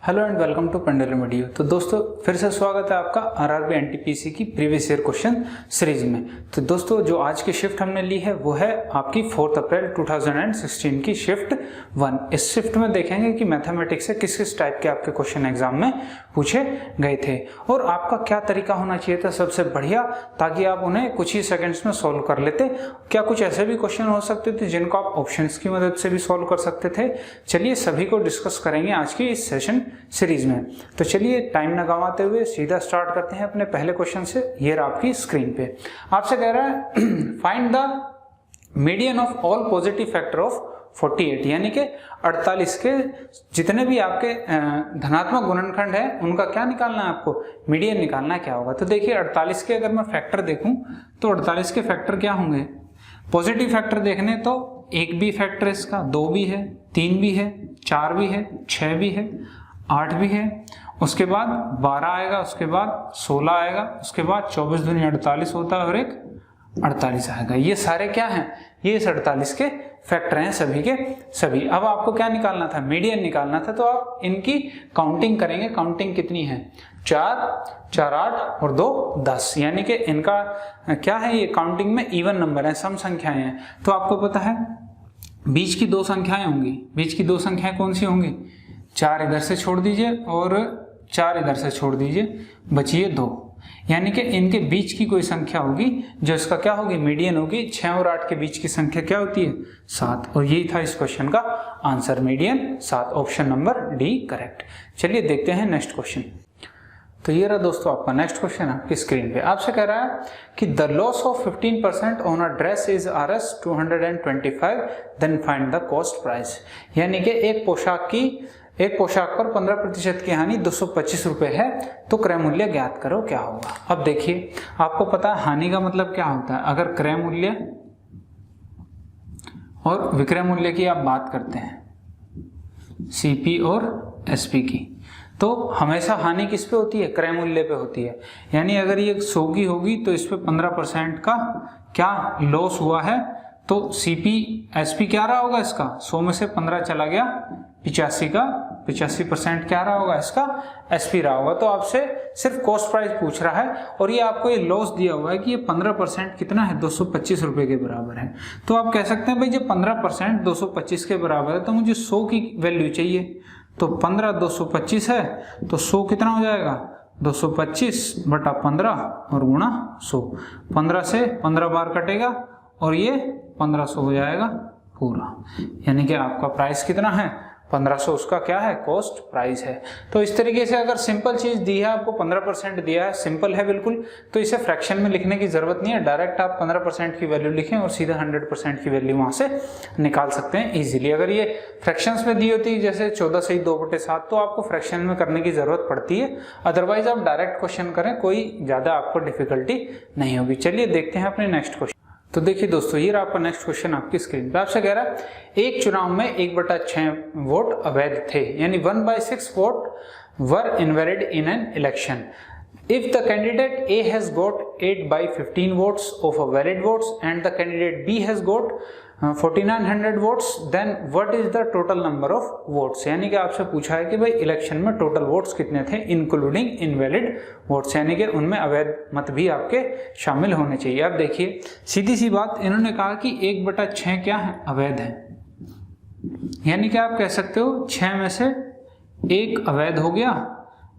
Hello and welcome to pendulum video. तो दोस्तों फिर से स्वागत है आपका आरआरबी एनटीपीसी की प्रीवियस ईयर क्वेश्चन सीरीज में। तो दोस्तों जो आज की शिफ्ट हमने ली है वो है आपकी 4 अप्रैल 2016 की शिफ्ट 1। इस शिफ्ट में देखेंगे कि मैथमेटिक्स से किस किस टाइप के आपके क्वेश्चन एग्जाम में पूछे गए थे और आपका क्या तरीका होना चाहिए था सबसे बढ़िया, ताकि आप उन्हें कुछ ही सेकेंड्स में सॉल्व कर लेते। क्या कुछ ऐसे भी क्वेश्चन हो सकते थे जिनको आप ऑप्शंस की मदद से भी सॉल्व कर सकते थे। चलिए सभी को डिस्कस करेंगे आज की इस सेशन सीरीज में। तो चलिए टाइम न गंवाते हुए सीधा स्टार्ट करते हैं अपने पहले क्वेश्चन से। ये आपकी स्क्रीन पे आपसे कह रहा है find the median of all positive factor of 48, यानी कि 48 के जितने भी आपके धनात्मक गुणनखंड है उनका क्या निकालना है, आपको मीडियन निकालना है। क्या होगा तो देखिए 48 के अगर मैं फैक्टर देखूं तो 48 के फैक्टर क्या होंगे। पॉजिटिव फैक्टर देखने तो एक भी फैक्टर इसका, 2 भी है, 3 भी है, 4 भी है, 6 भी है, 8 भी है, उसके बाद 12 आएगा, उसके बाद 16 आएगा, उसके बाद 24 दूनी 48 होता है और एक 48 आएगा। ये सारे क्या हैं, ये इस 48 के फैक्टर हैं सभी के सभी। अब आपको क्या निकालना था, मीडियन निकालना था। तो आप इनकी काउंटिंग करेंगे। काउंटिंग कितनी है, 4, 4, 8 और 2, 10, यानी कि इनका क्या है, ये काउंटिंग में इवन नंबर है, सम संख्याएं हैं। तो आपको पता है बीच की 2 संख्याएं होंगी। बीच की 2 संख्याएं कौन सी होंगी, 4 इधर से छोड़ दीजिए और 4 इधर से छोड़ दीजिए, बचिए 2, यानी कि इनके बीच की कोई संख्या होगी जो इसका क्या होगी, मीडियन होगी। 6 और 8 के बीच की संख्या क्या होती है, 7। और यही था इस क्वेश्चन का answer, median 7, option number D correct. चलिए देखते हैं नेक्स्ट क्वेश्चन। तो ये रहा दोस्तों आपका नेक्स्ट क्वेश्चन आपकी स्क्रीन पे। आपसे कह रहा है कि the loss of 15% on a dress is Rs 225, then find the cost price. यानी कि एक पोशाक पर 15% की हानि 225 रुपए है, तो क्रय मूल्य ज्ञात करो क्या होगा। अब देखिए आपको पता है हानि का मतलब क्या होता है। अगर क्रय मूल्य और विक्रय मूल्य की आप बात करते हैं, सीपी और एसपी की, तो हमेशा हानि किस पे होती है, क्रय मूल्य पे होती है। यानी अगर ये 100 की होगी तो इस पे 15% का क्या लॉस हुआ है, तो सीपी एसपी क्या रहा होगा इसका, 100 में से 15 चला गया 85 का, 85% क्या रहा होगा इसका, एसपी रहा होगा। तो आपसे सिर्फ कॉस्ट प्राइस पूछ रहा है और ये आपको ये लॉस दिया हुआ है कि ये 15% कितना है, 225 रुपए के बराबर है। तो आप कह सकते हैं भाई जब 15% 225 के बराबर है तो मुझे 100 की वैल्यू चाहिए। तो 15 225 है तो 100 कितना हो जाएगा, 225 बटा 15 और गुणा 100। 15 से 15 बार कटेगा और ये 1500 हो जाएगा पूरा, यानी कि आपका प्राइस कितना है, 1500 उसका क्या है, कॉस्ट प्राइस है। तो इस तरीके से अगर सिंपल चीज दी है, आपको 15% दिया है, सिंपल है बिल्कुल, तो इसे फ्रैक्शन में लिखने की जरूरत नहीं है। डायरेक्ट आप 15% की वैल्यू लिखें और सीधा 100% की वैल्यू वहां से निकाल सकते हैं इजीली। अगर ये फ्रैक्शंस में दी होती जैसे 14 से 2/7 तो आपको फ्रैक्शन में करने की जरूरत पड़ती है, अदरवाइज आप डायरेक्ट क्वेश्चन करें, कोई ज्यादा आपको डिफिकल्टी नहीं होगी। चलिए देखते हैं अपने नेक्स्ट क्वेश्चन। तो देखिए दोस्तों ये आपका नेक्स्ट क्वेश्चन आपकी स्क्रीन पे। आपसे कह रहा है एक चुनाव में 1/6 वोट अवैध थे, यानी 1/6 vote were invalid in an election. If the candidate A has got 8/15 votes of a valid votes and the candidate B has got 4900 votes, then what is the total number of votes। यानी कि आपसे पूछा है कि भाई election में total votes कितने थे इंक्लूडिंग इनवैलिड वोट्स, यानी कि उनमें अवैध मत भी आपके शामिल होने चाहिए। अब देखिए सीधी सी बात, इन्होंने कहा कि 1/6 क्या है, अवैध है, यानी कि आप कह सकते हो 6 में से 1 अवैध हो गया,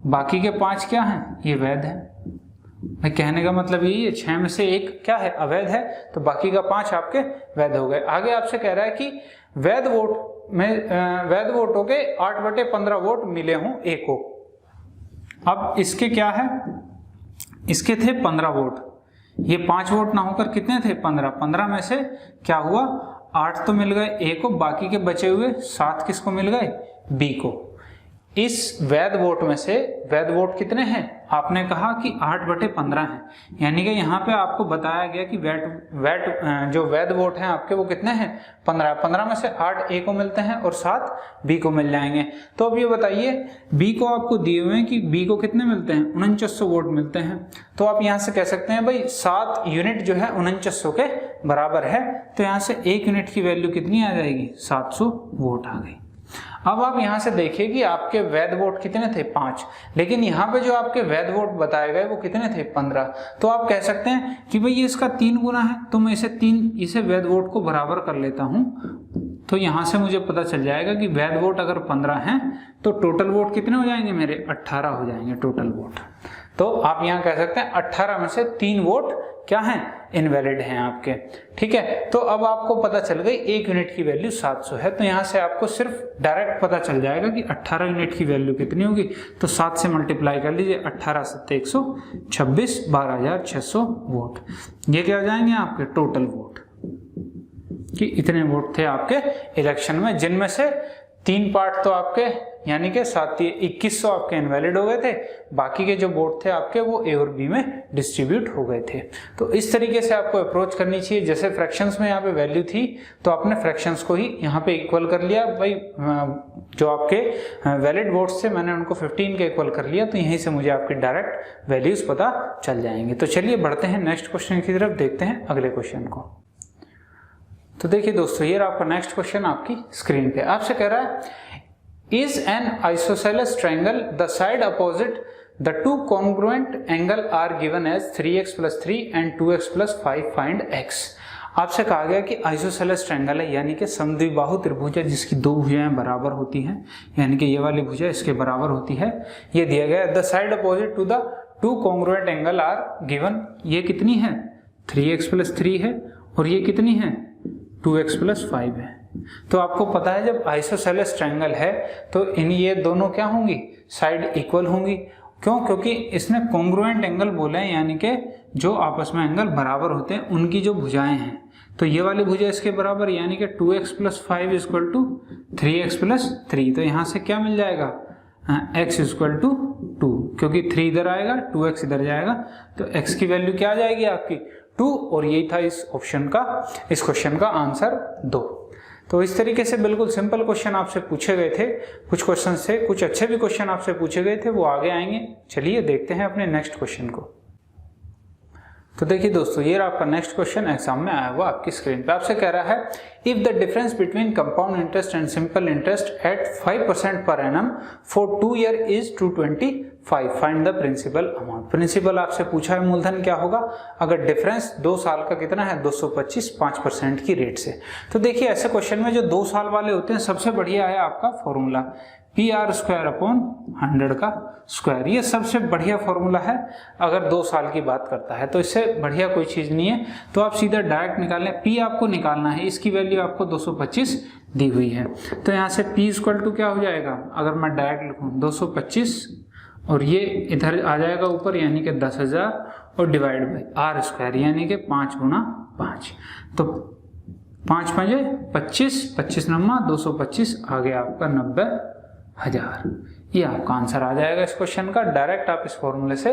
बाकी के 5 क्या हैं, ये वैध है। भाई कहने का मतलब यही है, 6 में से 1 क्या है, अवैध है, तो बाकी का 5 आपके वैध हो गए। आगे आपसे कह रहा है कि वैध वोटों के 8/15 वोट मिले हों ए को। अब इसके क्या है, इसके थे 15 वोट, ये 5 वोट ना होकर कितने थे, 15। 15 में से क्या हुआ, 8 तो मिल गए ए को, बाकी के बचे हुए 7 किसको मिल गए, बी को। इस वैध वोट में से वैध वोट कितने हैं, आपने कहा कि 8/15 है, यानी कि यहाँ पे आपको बताया गया कि जो वैध वोट हैं आपके वो कितने हैं, 15। 15 में से 8 ए को मिलते हैं और 7 बी को मिल जाएंगे। तो अब ये बताइए बी को आपको दिए हुए हैं कि बी को कितने मिलते हैं, 4900 वोट मिलते हैं। तो आप यहाँ से कह सकते हैं भाई 7 यूनिट जो है 4900 के बराबर है, तो यहाँ से 1 यूनिट की वैल्यू कितनी आ जाएगी, 700 वोट आ गई। अब आप यहाँ से देखिए कि आपके वैध वोट कितने थे 5, लेकिन यहाँ पे जो आपके वैध वोट बताए गए वो कितने थे 15। तो आप कह सकते हैं कि भाई ये इसका 3 गुना है, तो मैं इसे वैध वोट को बराबर कर लेता हूँ। तो यहाँ से मुझे पता चल जाएगा कि वैध वोट अगर 15 हैं तो टोटल वोट कितने हो जाएंगे मेरे, 18 हो जाएंगे टोटल वोट। तो आप यहाँ कह सकते हैं 18 में से 3 वोट क्या हैं, इनवैलिड हैं आपके। ठीक है, तो अब आपको पता चल गई 1 यूनिट की वैल्यू 700 है। तो यहाँ से आपको सिर्फ डायरेक्ट पता चल जाएगा कि 18 यूनिट की वैल्यू कितनी होगी। तो 7 से मल्टीप्लाई कर लीजिए, 18 7 126, 12,600 वोट। ये क्या हो जाएंगे आपके टोटल वोट, कि इतने वोट थे आपके इलेक्शन में, जिनमें से 3 पार्ट तो आपके यानी कि 2100 आपके इनवैलिड हो गए थे, बाकी के जो वोट थे आपके वो ए और बी में डिस्ट्रीब्यूट हो गए थे। तो इस तरीके से आपको अप्रोच करनी चाहिए। जैसे फ्रैक्शंस में यहाँ पे वैल्यू थी तो आपने फ्रैक्शंस को ही यहाँ पे इक्वल कर लिया। भाई जो आपके वैलिड वोट्स थे मैंने उनको 15 के इक्वल कर लिया, तो यहीं से मुझे आपकी डायरेक्ट वैल्यूज पता चल जाएंगे। तो चलिए बढ़ते हैं नेक्स्ट क्वेश्चन की तरफ, देखते हैं अगले क्वेश्चन को। तो देखिए दोस्तों, ये आपका नेक्स्ट क्वेश्चन आपकी स्क्रीन पे आपसे कह रहा है, is an isosceles triangle the side opposite the two congruent angle are given as 3x + 3 and 2x + 5 find x। आपसे कहा गया कि आइसोसेलेस ट्रायंगल है, यानी कि समद्विबाहु त्रिभुज है जिसकी 2 भुजाएं बराबर होती हैं, यानी कि ये वाली भुजा इसके बराबर होती है। ये दिया गया है the side opposite to the two congruent angle are given. ये कितनी है, 3x + 3 है, और ये कितनी है, 2x + 5 है। तो आपको पता है जब आइसोसेलेस ट्रायंगल है तो ये दोनों क्या होंगी, साइड इक्वल होंगी। क्यों, क्योंकि इसने कॉन्ग्रुएंट एंगल बोले हैं, यानी कि जो आपस में एंगल बराबर होते हैं उनकी जो भुजाएं हैं। तो ये वाली भुजा इसके बराबर, यानी कि 2x + 5 = 3x + 3। तो यहाँ से क्या मिल जाएगा, x = 2, क्योंकि 3 इधर आएगा 2x इधर जाएगा, तो x की वैल्यू क्या आ जाएगी आपकी 2। और यही था इस क्वेश्चन का आंसर 2। तो इस तरीके से बिल्कुल सिंपल क्वेश्चन आपसे पूछे गए थे। कुछ क्वेश्चन से कुछ अच्छे भी क्वेश्चन आपसे पूछे गए थे, वो आगे आएंगे। चलिए देखते हैं अपने नेक्स्ट क्वेश्चन को। तो देखिए दोस्तों, ये आपका नेक्स्ट क्वेश्चन एग्जाम में आया हुआ आपकी स्क्रीन पे। आपसे कह रहा है, if the difference between compound interest and simple interest at 5% per annum for 2 year is 225, find the principal amount. Principal आपसे पूछा है मूलधन क्या होगा अगर डिफरेंस 2 साल का कितना है 225, 5% की रेट से। तो देखिए ऐसे क्वेश्चन में जो 2 साल वाले होते हैं सबसे बढ़िया है आपका फॉर्मूला PR² / 100 का स्क्वायर। ये सबसे बढ़िया फॉर्मूला है अगर 2 साल की बात करता है, तो इससे बढ़िया कोई चीज नहीं है। तो आप सीधा डायरेक्ट निकाल लें, P आपको निकालना है, इसकी वैल्यू आपको 225 दी हुई है। तो यहाँ से P = क्या हो जाएगा, अगर मैं डायरेक्ट लिखूँ 225 और ये इधर आ जाएगा ऊपर, यानी कि 10,000 और डिवाइड बाई R², यानी कि 5 × 5। तो 5 × 5 25, 25 9 225, आ गया आपका 90,000। ये आपका आंसर आ जाएगा इस क्वेश्चन का। डायरेक्ट आप इस फॉर्मूले से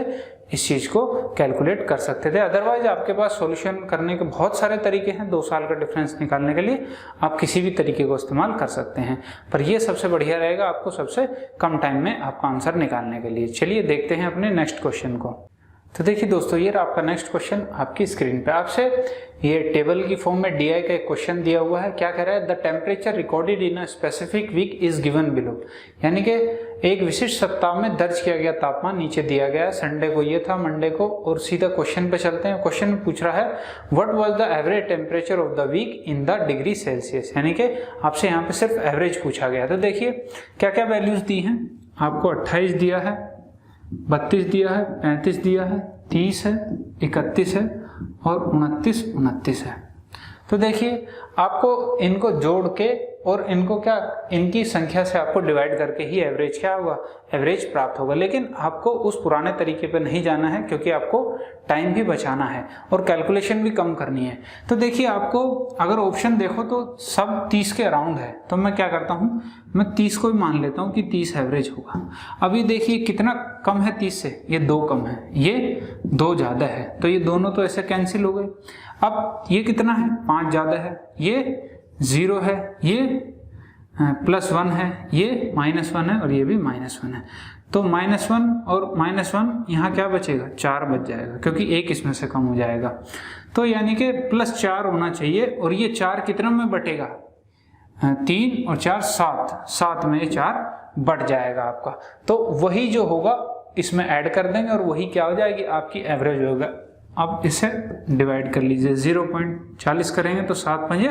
इस चीज को कैलकुलेट कर सकते थे। अदरवाइज आपके पास सॉल्यूशन करने के बहुत सारे तरीके हैं 2 साल का डिफरेंस निकालने के लिए, आप किसी भी तरीके को इस्तेमाल कर सकते हैं, पर ये सबसे बढ़िया रहेगा आपको सबसे कम टाइम में आपका आंसर निकालने के लिए। चलिए देखते हैं अपने नेक्स्ट क्वेश्चन को। तो देखिए दोस्तों, ये आपका नेक्स्ट क्वेश्चन आपकी स्क्रीन पे। आपसे ये टेबल की फॉर्म में DI का एक क्वेश्चन दिया हुआ है। क्या कह रहा है, the temperature recorded in a specific week is given below, यानी कि एक विशिष्ट सप्ताह में दर्ज किया गया तापमान नीचे दिया गया है। संडे को ये था, मंडे को, और सीधा क्वेश्चन पे चलते हैं। क्वेश्चन में पूछ रहा है what was the average temperature of the week in the degree Celsius, यानी कि आपसे यहाँ पे सिर्फ एवरेज पूछा गया। तो देखिए क्या क्या वैल्यूज दी हैं आपको, 28 दिया है, 32 दिया है, 35 दिया है, 30 है, 31 है और 29 है। तो देखिए आपको इनको जोड़ के और इनको क्या, इनकी संख्या से आपको डिवाइड करके ही एवरेज क्या होगा, एवरेज प्राप्त होगा। लेकिन आपको उस पुराने तरीके पे नहीं जाना है, क्योंकि आपको टाइम भी बचाना है और कैलकुलेशन भी कम करनी है। तो देखिए आपको अगर ऑप्शन देखो तो सब 30 के अराउंड है, तो मैं क्या करता हूँ, मैं 30 को ही मान लेता हूँ कि 30 एवरेज होगा। अभी देखिए कितना कम है 30 से, ये 2 कम है, ये 2 ज्यादा है, तो ये दोनों तो ऐसे कैंसिल हो गए। अब ये कितना है, 5 ज्यादा है, ये 0 है, ये +1 है, ये -1 है और ये भी -1 है। तो -1 और -1 यहाँ क्या बचेगा, 4 बच जाएगा, क्योंकि 1 इसमें से कम हो जाएगा। तो यानी कि +4 होना चाहिए, और ये 4 कितने में बटेगा, 3 और 4 7, 7 में ये 4 बढ़ जाएगा आपका। तो वही जो होगा इसमें ऐड कर देंगे और वही क्या हो जाएगी आपकी एवरेज होगा। अब इसे डिवाइड कर लीजिए, 0.40 करेंगे तो 7 पंजे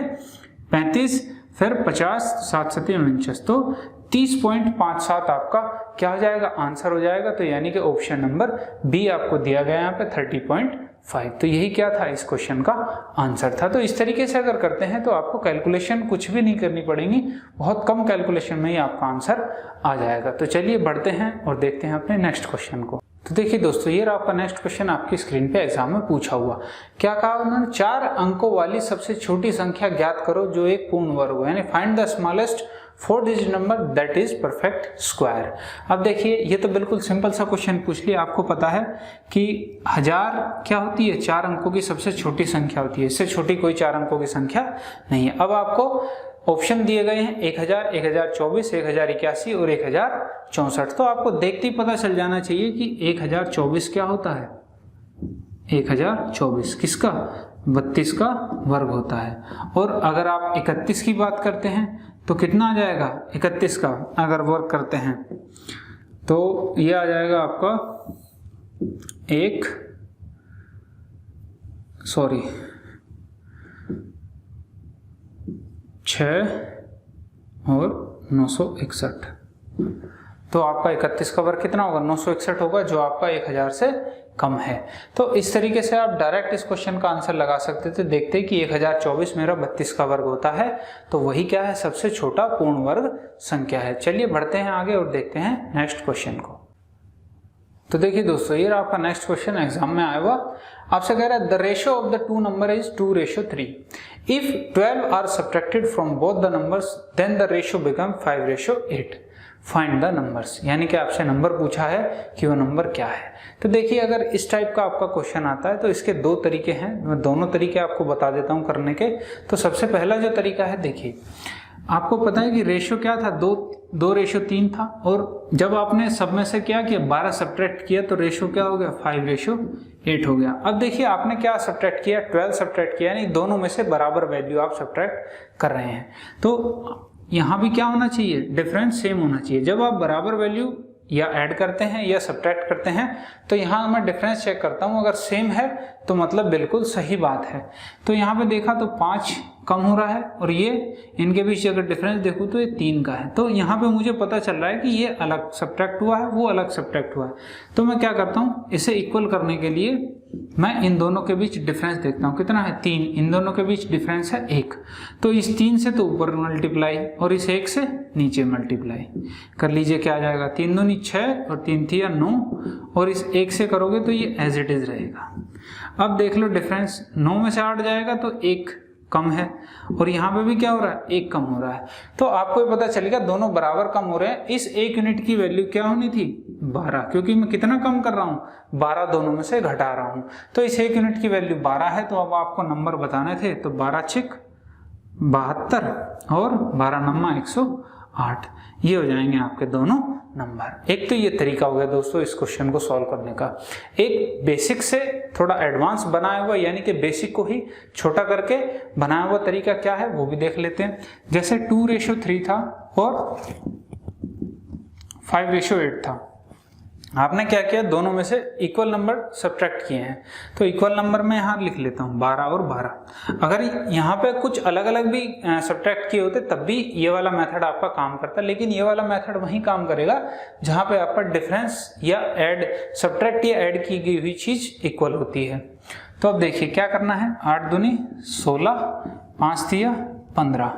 35, फिर 50, 7 सत्ते 49, तो 30.57 आपका क्या हो जाएगा आंसर हो जाएगा। तो यानी कि ऑप्शन नंबर बी आपको दिया गया यहाँ पे 30.5। तो यही क्या था इस क्वेश्चन का आंसर था। तो इस तरीके से अगर करते हैं तो आपको कैलकुलेशन कुछ भी नहीं करनी पड़ेगी, बहुत कम कैलकुलेशन में ही आपका आंसर आ जाएगा। तो चलिए बढ़ते हैं और देखते हैं अपने नेक्स्ट क्वेश्चन को। तो देखिए दोस्तों, ये रहा आपका नेक्स्ट क्वेश्चन आपकी स्क्रीन पे एग्जाम में पूछा हुआ। क्या कहा उन्होंने, 4 अंकों वाली सबसे छोटी संख्या ज्ञात करो जो एक पूर्ण वर्ग हो, यानी find the smallest 4 digit number that is perfect square. अब देखिए ये तो बिल्कुल सिंपल सा क्वेश्चन पूछ लिया। आपको पता है कि 1000 क्या होती है, 4 अंकों की सबसे छोटी संख्या होती है, इससे छोटी कोई 4 अंकों की संख्या नहीं है। अब आपको ऑप्शन दिए गए हैं 1000, 1024, 1081 और 1064। तो आपको देखते ही पता चल जाना चाहिए कि 1024 क्या होता है, 1024 किसका, 32 का वर्ग होता है। और अगर आप 31 की बात करते हैं तो कितना आ जाएगा, 31 का अगर वर्ग करते हैं तो ये आ जाएगा आपका 6 और 961। तो आपका 31 का वर्ग कितना होगा, 961 होगा, जो आपका 1000 से कम है। तो इस तरीके से आप डायरेक्ट इस क्वेश्चन का आंसर लगा सकते थे। देखते कि 1024 मेरा 32 का वर्ग होता है, तो वही क्या है, सबसे छोटा पूर्ण वर्ग संख्या है। चलिए बढ़ते हैं आगे और देखते हैं नेक्स्ट क्वेश्चन को। तो देखिए दोस्तों, ये आपका नेक्स्ट क्वेश्चन एग्जाम में आया हुआ। आपसे कह रहा है the ratio of the two number is 2:3। If 12 are subtracted from both the numbers then the ratio become 5:8। Find the numbers, यानी कि आपसे नंबर पूछा है कि वो नंबर क्या है। तो देखिए अगर इस टाइप का आपका क्वेश्चन आता है तो इसके 2 तरीके हैं, मैं दोनों तरीके आपको बता देता हूं करने के। तो सबसे पहला जो तरीका है, देखिए आपको पता है कि रेशियो क्या था, 2:3 था, और जब आपने सब में से क्या किया, 12 सब्ट्रैक्ट किया तो रेशियो क्या हो गया, 5:8 हो गया। अब देखिए आपने क्या सब्ट्रैक्ट किया, 12 सब्ट्रैक्ट किया, यानी दोनों में से बराबर वैल्यू आप सब्ट्रैक्ट कर रहे हैं। तो यहाँ भी क्या होना चाहिए, डिफरेंस सेम होना चाहिए। जब आप बराबर वैल्यू या ऐड करते हैं या सब्ट्रैक्ट करते हैं तो यहाँ मैं डिफरेंस चेक करता हूँ, अगर सेम है तो मतलब बिल्कुल सही बात है। तो यहाँ पे देखा तो 5 कम हो रहा है और ये इनके बीच अगर डिफरेंस देखूँ तो ये 3 का है। तो यहाँ पे मुझे पता चल रहा है कि ये अलग सब्ट्रैक्ट हुआ है, वो अलग सब्ट्रैक्ट हुआ है। तो मैं क्या करता हूँ, इसे इक्वल करने के लिए मैं इन दोनों के बीच डिफरेंस देखता हूँ, कितना है 3, इन दोनों के बीच डिफरेंस है 1। तो इस 3 से तो ऊपर मल्टीप्लाई और इस 1 से नीचे मल्टीप्लाई कर लीजिए, क्या आ जाएगा, 3 दूनी 6 और 3 3 9, और इस 1 से करोगे तो ये एज इट इज रहेगा। अब देख लो डिफरेंस 9 में से 8 जाएगा तो 1 कम है, और यहाँ पे भी क्या हो रहा है, 1 कम हो रहा है। तो आपको ये पता चलेगा दोनों बराबर कम हो रहे हैं। इस 1 यूनिट की वैल्यू क्या होनी थी, 12, क्योंकि मैं कितना कम कर रहा हूँ, 12 दोनों में से घटा रहा हूँ। तो इस 1 यूनिट की वैल्यू 12 है। तो अब आपको नंबर बताने थे, तो 12 छिक 72 और 12 नम्मा 108, ये हो जाएंगे आपके दोनों नंबर। एक तो ये तरीका हो गया दोस्तों इस क्वेश्चन को सॉल्व करने का। एक बेसिक से थोड़ा एडवांस बनाया हुआ, यानी कि बेसिक को ही छोटा करके बनाया हुआ तरीका क्या है वो भी देख लेते हैं। जैसे 2:3 था और 5:8 था। आपने क्या किया, दोनों में से इक्वल नंबर सब्ट्रैक्ट किए हैं। तो इक्वल नंबर में यहाँ लिख लेता हूँ 12 और 12। अगर यहाँ पे कुछ अलग अलग भी सब्ट्रैक्ट किए होते तब भी ये वाला मेथड आपका काम करता, लेकिन ये वाला मेथड वहीं काम करेगा जहाँ पे आपका डिफरेंस या ऐड, सब्ट्रैक्ट या ऐड की गई हुई चीज इक्वल होती है। तो अब देखिए क्या करना है, 8 दूनी 16, 5 तिया 15,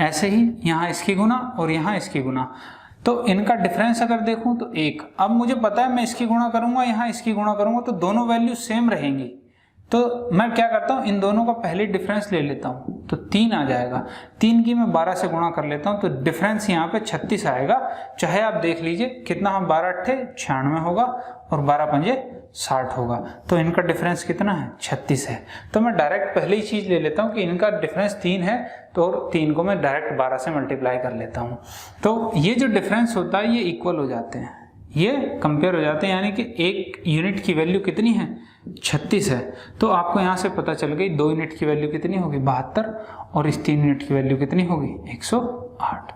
ऐसे ही यहाँ इसकी गुना और यहाँ इसकी गुना। तो इनका डिफरेंस अगर देखूं तो 1। अब मुझे पता है मैं इसकी गुणा करूंगा, यहाँ इसकी गुणा करूंगा, तो दोनों वैल्यू सेम रहेंगी। तो मैं क्या करता हूँ, इन दोनों का पहले डिफरेंस ले लेता हूँ, तो 3 आ जाएगा। 3 की मैं 12 से गुणा कर लेता हूँ, तो डिफरेंस यहाँ पे 36 आएगा। चाहे आप देख लीजिए कितना, हम 12 अट्ठे 96 होगा और 12 पंजे 60 होगा। तो इनका डिफरेंस कितना है, 36 है। तो मैं डायरेक्ट पहले ही चीज ले लेता हूँ कि इनका डिफरेंस 3 है, तो 3 को मैं डायरेक्ट 12 से मल्टीप्लाई कर लेता हूँ। तो ये जो डिफरेंस होता है ये इक्वल हो जाते हैं, ये कंपेयर हो जाते हैं, यानी कि एक यूनिट की वैल्यू कितनी है, 36 है, तो आपको यहाँ से पता चल गई 2 यूनिट की वैल्यू कितनी होगी 72 और इस 3 यूनिट की वैल्यू कितनी होगी 108।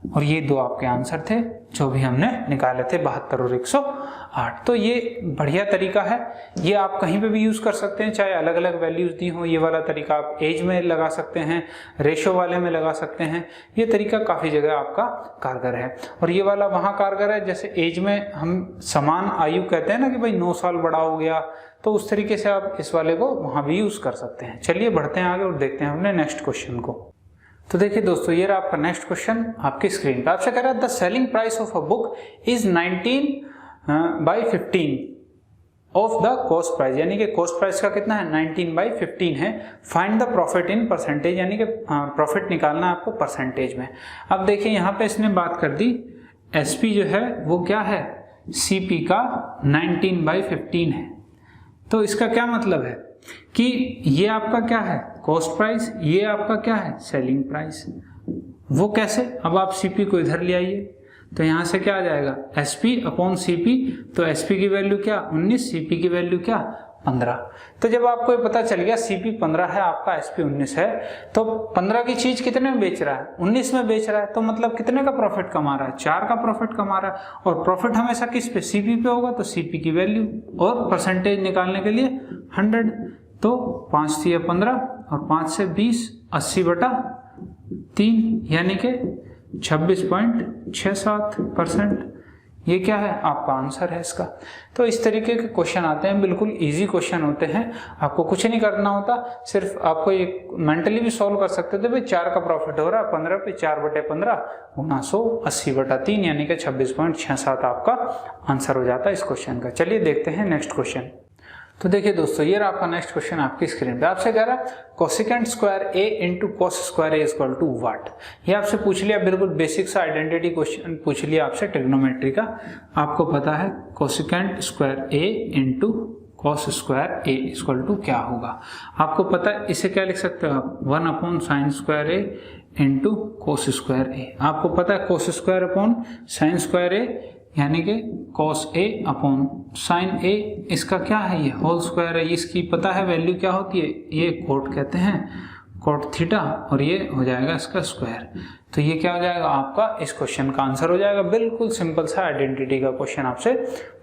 और ये दो आपके आंसर थे जो भी हमने निकाले थे 72 और 108। तो ये बढ़िया तरीका है, ये आप कहीं पे भी यूज कर सकते हैं, चाहे अलग अलग वैल्यूज दी हो। ये वाला तरीका आप एज में लगा सकते हैं, रेशो वाले में लगा सकते हैं। ये तरीका काफी जगह आपका कारगर है। और ये वाला वहां कारगर है जैसे एज में हम समान आयु कहते हैं ना कि भाई 9 साल बड़ा हो गया, तो उस तरीके से आप इस वाले को वहां भी यूज कर सकते हैं। चलिए बढ़ते हैं आगे और देखते हैं अपने नेक्स्ट क्वेश्चन को। तो देखिए दोस्तों, ये रहा आपका नेक्स्ट क्वेश्चन आपकी स्क्रीन पे। आपसे कह रहा है the selling price of a book is 19/15 of the cost price, यानी कि कॉस्ट प्राइस का कितना है 19/15 है। Find the profit in percentage, यानी कि प्रॉफिट निकालना है आपको परसेंटेज में। अब देखिए यहाँ पे इसने बात कर दी एसपी जो है वो क्या है सीपी का 19/15 है। तो इसका क्या मतलब है कि ये आपका क्या है कॉस्ट प्राइस, ये आपका क्या है सेलिंग प्राइस। वो कैसे, अब आप सीपी को इधर ले आइए तो यहां से क्या आ जाएगा एसपी अपॉन सीपी। तो एसपी की वैल्यू क्या 19, सीपी की वैल्यू क्या 15। तो जब आपको ये पता चल गया सीपी 15 है आपका एसपी 19 है, तो 15 की चीज कितने में बेच रहा है 19 में बेच रहा है, तो मतलब कितने का प्रॉफिट कमा रहा है 4 का प्रॉफिट कमा रहा है। और प्रॉफिट हमेशा किस पे सीपी पे होगा, तो सीपी की वैल्यू और परसेंटेज निकालने के लिए 100। तो 5 से 15 और 5 से 20, 80/3 यानी कि 26.67%। ये क्या है आपका आंसर है इसका। तो इस तरीके के क्वेश्चन आते हैं, बिल्कुल इजी क्वेश्चन होते हैं, आपको कुछ नहीं करना होता, सिर्फ आपको ये मेंटली भी सॉल्व कर सकते थे। भाई 4 का प्रॉफिट हो रहा है 15 पे, 4/15 गुना 100, 80/3 यानी कि 26.67 आपका आंसर हो जाता है इस क्वेश्चन का। चलिए देखते हैं नेक्स्ट क्वेश्चन। तो देखिए दोस्तों, ये रहा आपका नेक्स्ट क्वेश्चन आपकी स्क्रीन पे। आपसे कह रहा है cosecant square A into cos square A equal to what. ये आपसे पूछ लिया, बिल्कुल बेसिक सा आइडेंटिटी क्वेश्चन पूछ लिया आपसे ट्रिग्नोमेट्री का। आपको पता है cosecant square A into cos square A equal to क्या होगा। आपको पता है इसे क्या लिख सकते हो आप 1/sin square A into cos square A. आपको पता है cos square upon sine square A यानी कि cos a upon sine a, इसका क्या है ये होल स्क्वायर है। इसकी पता है वैल्यू क्या होती है, ये कोट कहते हैं कोट थीटा, और ये हो जाएगा इसका स्क्वायर। तो ये क्या हो जाएगा आपका इस क्वेश्चन का आंसर हो जाएगा। बिल्कुल सिंपल सा आइडेंटिटी का क्वेश्चन आपसे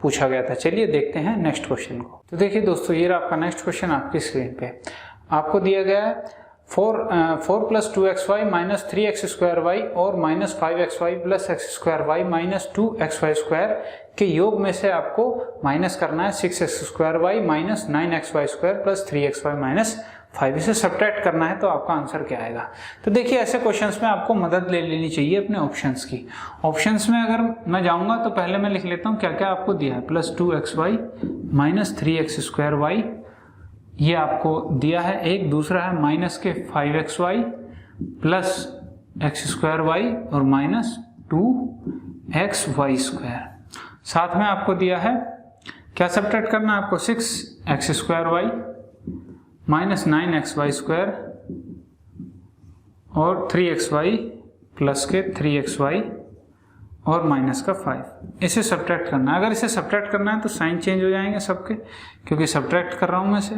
पूछा गया था। चलिए देखते हैं नेक्स्ट क्वेश्चन को। तो देखिए दोस्तों, ये रहा आपका नेक्स्ट क्वेश्चन आपकी स्क्रीन पे। आपको दिया गया है 4 + 2xy - 3x² और -5xy + x² - 2xy² के योग में से आपको माइनस करना है 6x² - 9xy² + 3xy - 5। इसे सब्ट्रैक्ट करना है, तो आपका आंसर क्या आएगा। तो देखिए ऐसे क्वेश्चंस में आपको मदद ले लेनी चाहिए अपने ऑप्शंस की। ऑप्शंस में अगर मैं जाऊंगा तो पहले मैं लिख लेता हूँ क्या क्या आपको दिया है। +2xy - 3x²y ये आपको दिया है एक, दूसरा है माइनस के 5xy + x²y और -2xy²। साथ में आपको दिया है क्या सब्ट्रैक्ट करना है आपको 6x² - 9xy² और 3xy प्लस के 3xy और माइनस का 5। इसे सब्ट्रैक्ट करना है। अगर इसे सब्ट्रैक्ट करना है तो साइन चेंज हो जाएंगे सबके, क्योंकि सब्ट्रैक्ट कर रहा हूं मैं इसे,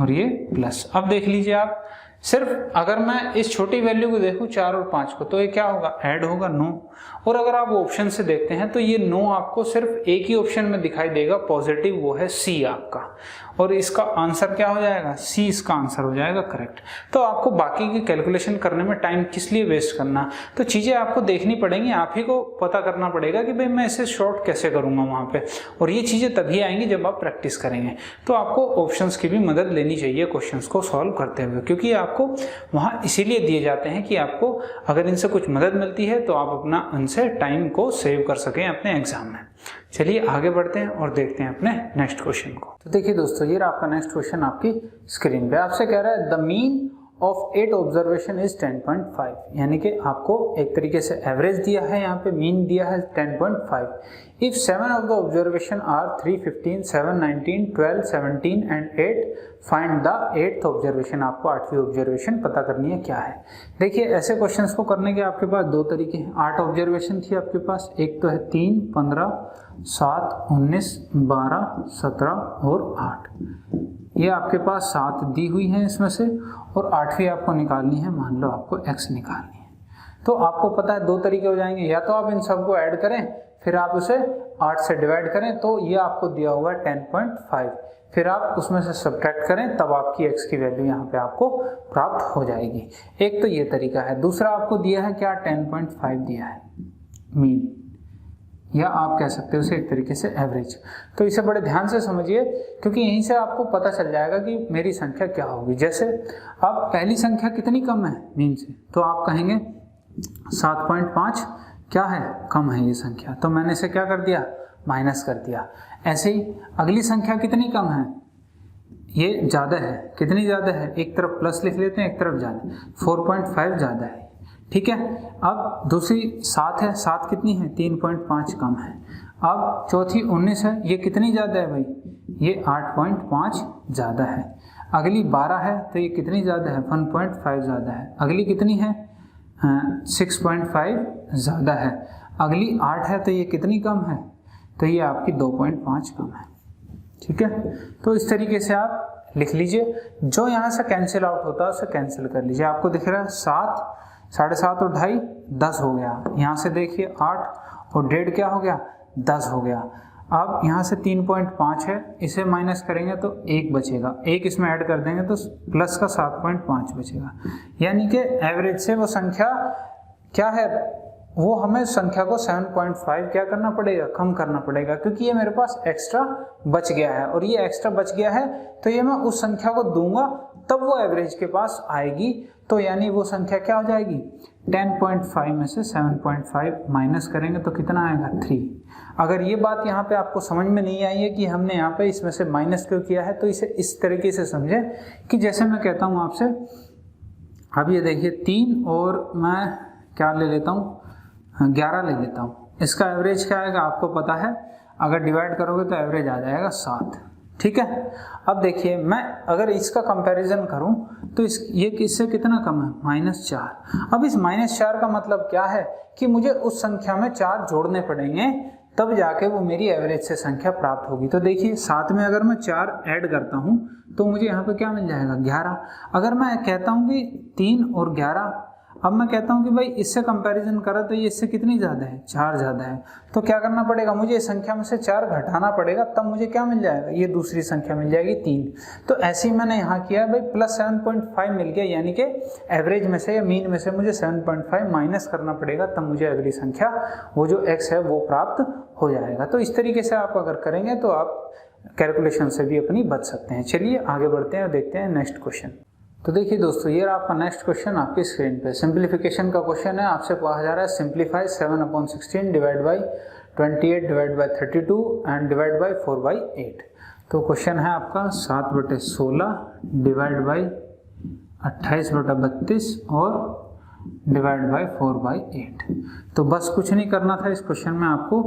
और ये प्लस। अब देख लीजिए आप, सिर्फ अगर मैं इस छोटी वैल्यू को देखूं 4 और 5 को, तो ये क्या होगा ऐड होगा 9। और अगर आप ऑप्शन से देखते हैं तो ये 9 आपको सिर्फ एक ही ऑप्शन में दिखाई देगा पॉजिटिव, वो है सी आपका। और इसका आंसर क्या हो जाएगा सी, इसका आंसर हो जाएगा करेक्ट। तो आपको बाकी की कैलकुलेशन करने में टाइम किस लिए वेस्ट करना, तो चीजें आपको देखनी पड़ेंगी, आप ही को पता करना पड़ेगा कि भाई मैं इसे शॉर्ट कैसे करूंगा वहां पे। और ये चीजें तभी आएंगी जब आप प्रैक्टिस करेंगे। तो आपको ऑप्शंस की भी मदद लेनी चाहिए क्वेश्चंस को सॉल्व करते हुए, क्योंकि आपको वहां इसीलिए दिए जाते हैं कि आपको अगर इनसे कुछ मदद मिलती है तो आप अपना उनसे टाइम को सेव कर सकें अपने एग्जाम में। चलिए आगे बढ़ते हैं और देखते हैं अपने नेक्स्ट क्वेश्चन को। तो देखिए दोस्तों, ये आपका नेक्स्ट क्वेश्चन आपकी स्क्रीन पे। आपसे कह रहा है the mean of 8 observation is 10.5, यानी कि आपको एक तरीके से एवरेज दिया है, यहाँ पे मीन दिया है 10.5। If 7 of the observation are 3, 15, 7, 19, 12, 17 and 8, find the 8th observation. आपको 8वीं ऑब्जर्वेशन पता करनी है क्या है। देखिए ऐसे क्वेश्चंस को करने के आपके पास दो तरीके हैं। 8 ऑब्जर्वेशन थी आपके पास, एक तो है 3, 15, 7, 19, 12, 17 और 8। ये आपके पास 7 दी हुई हैं इसमें से, और 8वीं आपको निकालनी है। मान लो आपको x निकालनी है, तो आपको पता है दो तरीके हो जाएंगे। या तो आप इन सबको ऐड करें, फिर आप उसे 8 से डिवाइड करें, तो ये आपको दिया हुआ है 10.5, फिर आप उसमें से सब्ट्रैक्ट करें, तब आपकी x की वैल्यू यहाँ पे आपको प्राप्त हो जाएगी। एक तो ये तरीका है। दूसरा आपको दिया है क्या, 10.5 दिया है मीन, या आप कह सकते हो उसे एक तरीके से एवरेज। तो इसे बड़े ध्यान से समझिए, क्योंकि यहीं से आपको पता चल जाएगा कि मेरी संख्या क्या होगी। जैसे अब पहली संख्या कितनी कम है मीन से, तो आप कहेंगे 7.5 क्या है, कम है ये संख्या, तो मैंने इसे क्या कर दिया, माइनस कर दिया। ऐसे ही अगली संख्या कितनी कम है, ये ज़्यादा है। कितनी ज़्यादा है, एक तरफ प्लस लिख लेते हैं, एक तरफ ज़्यादा, 4.5 ज़्यादा है, ठीक है। अब दूसरी 7 है, 7 कितनी है, 3.5 कम है। अब चौथी 19 है, ये कितनी ज़्यादा है भाई, ये 8.5 ज़्यादा है। अगली 12 है, तो ये कितनी ज़्यादा है, 1.5 ज़्यादा है। अगली कितनी है, 6.5 ज़्यादा है। अगली 8 है, तो ये कितनी कम है, तो ये आपकी 2.5 कम है, ठीक है। तो इस तरीके से आप लिख लीजिए, जो यहाँ से कैंसिल आउट होता है उसे कैंसिल कर लीजिए। आपको दिख रहा है 7, 7.5 और 2.5 10 हो गया। यहाँ से देखिए 8 और 1.5 क्या हो गया, 10 हो गया। अब यहाँ से 3.5 है, इसे माइनस करेंगे तो 1 बचेगा, 1 इसमें ऐड कर देंगे तो प्लस का 7.5 बचेगा। यानी कि एवरेज से वो संख्या क्या है, वो हमें संख्या को 7.5 क्या करना पड़ेगा, कम करना पड़ेगा, क्योंकि ये मेरे पास एक्स्ट्रा बच गया है, और ये एक्स्ट्रा बच गया है तो ये मैं उस संख्या को दूंगा तब वो एवरेज के पास आएगी। तो यानी वो संख्या क्या हो जाएगी, 10.5 में से 7.5 माइनस करेंगे तो कितना आएगा, 3। अगर ये बात यहाँ पे आपको समझ में नहीं आई है कि हमने यहाँ पे इसमें से माइनस क्यों किया है, तो इसे इस तरीके से समझे कि जैसे मैं कहता हूँ आपसे, अब ये देखिए 3 और मैं क्या ले लेता हूँ, 11 ले लेता हूँ। इसका एवरेज क्या आएगा आपको पता है, अगर डिवाइड करोगे तो एवरेज आ जाएगा 7, ठीक है। अब देखिए मैं अगर इसका कंपैरिजन करूं तो ये इससे कितना कम है, -4। अब इस -4 का मतलब क्या है कि मुझे उस संख्या में 4 जोड़ने पड़ेंगे, तब जाके वो मेरी एवरेज से संख्या प्राप्त होगी। तो देखिए 7 में अगर मैं 4 ऐड करता हूं तो मुझे यहाँ पे क्या मिल जाएगा, 11। अगर मैं कहता हूँ कि 3 और 11, अब मैं कहता हूँ कि भाई इससे कंपैरिजन करा तो ये इससे कितनी ज़्यादा है, 4 ज़्यादा है, तो क्या करना पड़ेगा, मुझे इस संख्या में से 4 घटाना पड़ेगा, तब मुझे क्या मिल जाएगा, ये दूसरी संख्या मिल जाएगी 3। तो ऐसे ही मैंने यहाँ किया भाई, प्लस 7.5 मिल गया, यानी कि एवरेज में से या मीन में से मुझे 7.5 माइनस करना पड़ेगा, तब मुझे अगली संख्या वो जो x है वो प्राप्त हो जाएगा। तो इस तरीके से आप अगर करेंगे तो आप कैलकुलेशन से भी अपनी बच सकते हैं। चलिए आगे बढ़ते हैं और देखते हैं नेक्स्ट क्वेश्चन। तो देखिए दोस्तों, ये रहा आपका नेक्स्ट क्वेश्चन आपकी स्क्रीन पे। सिंप्लीफिकेशन का क्वेश्चन है, आपसे कहा जा रहा है simplify 7/16 divide by 28 divide by 32 and divide by 4/8। तो क्वेश्चन है आपका 7/16 डिवाइड बाई 28/32 और डिवाइड बाई 4/8। तो बस कुछ नहीं करना था इस क्वेश्चन में आपको,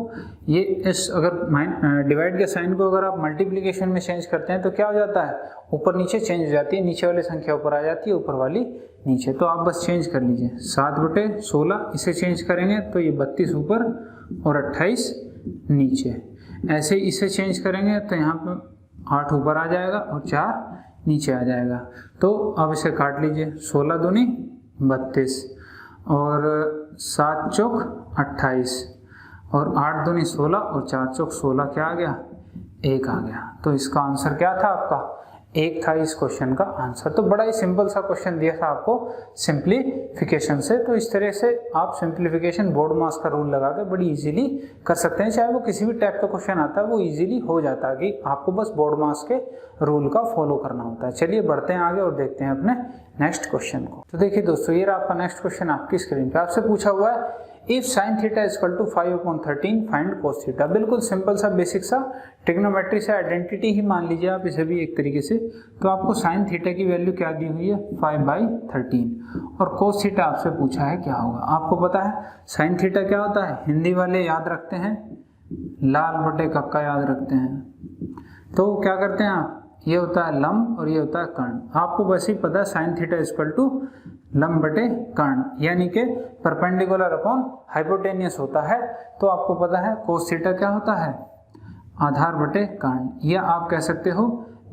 ये इस अगर डिवाइड के साइन को अगर आप मल्टीप्लिकेशन में चेंज करते हैं तो क्या हो जाता है, ऊपर नीचे चेंज हो जाती है, नीचे वाली संख्या ऊपर आ जाती है, ऊपर वाली नीचे। तो आप बस चेंज कर लीजिए, 7/16 इसे चेंज करेंगे तो ये 32 ऊपर और 28 नीचे। ऐसे इसे चेंज करेंगे तो यहाँ पर 8 ऊपर आ जाएगा और 4 नीचे आ जाएगा। तो अब इसे काट लीजिए, 16 दूनी 32 और 7 चौक 28 और 8 दूनी 16 और 4 चौक 16, क्या आ गया, 1 आ गया। तो इसका आंसर क्या था आपका, 1 था इस क्वेश्चन का आंसर। तो बड़ा ही सिंपल सा क्वेश्चन दिया था आपको सिंप्लीफिकेशन से। तो इस तरह से आप सिंप्लीफिकेशन बोर्ड मास का रूल लगा के बड़ी इजीली कर सकते हैं, चाहे वो किसी भी टाइप का क्वेश्चन आता है वो इजीली हो जाता है, कि आपको बस बोर्ड मास के रूल का फॉलो करना होता है। चलिए बढ़ते हैं आगे और देखते हैं अपने नेक्स्ट क्वेश्चन को। तो देखिए दोस्तों, ये रहा आपका नेक्स्ट क्वेश्चन आपकी स्क्रीन पे। आपसे पूछा हुआ है if sine theta equal to 5/13 find cos theta. बिल्कुल सिंपल सा बेसिक सा ट्रिग्नोमेट्री से आइडेंटिटी ही मान लीजिए आप इसे भी एक तरीके से। तो आपको साइन थीटा की वैल्यू क्या दी हुई है 5/13 और कोस थीटा आपसे पूछा है क्या होगा। आपको पता है साइन थीटा क्या होता है, हिंदी वाले याद रखते हैं, लाल बटे कक्का याद रखते हैं। तो क्या करते हैं आप, ये होता है लंब और ये होता है कर्ण। आपको बस ही पता है साइन थीटा इक्वल टू लंब बटे कर्ण यानी कि परपेंडिकुलर अपॉन हाइपोटेनियस होता है। तो आपको पता है कोस थीटा क्या होता है, आधार बटे कर्ण, या आप कह सकते हो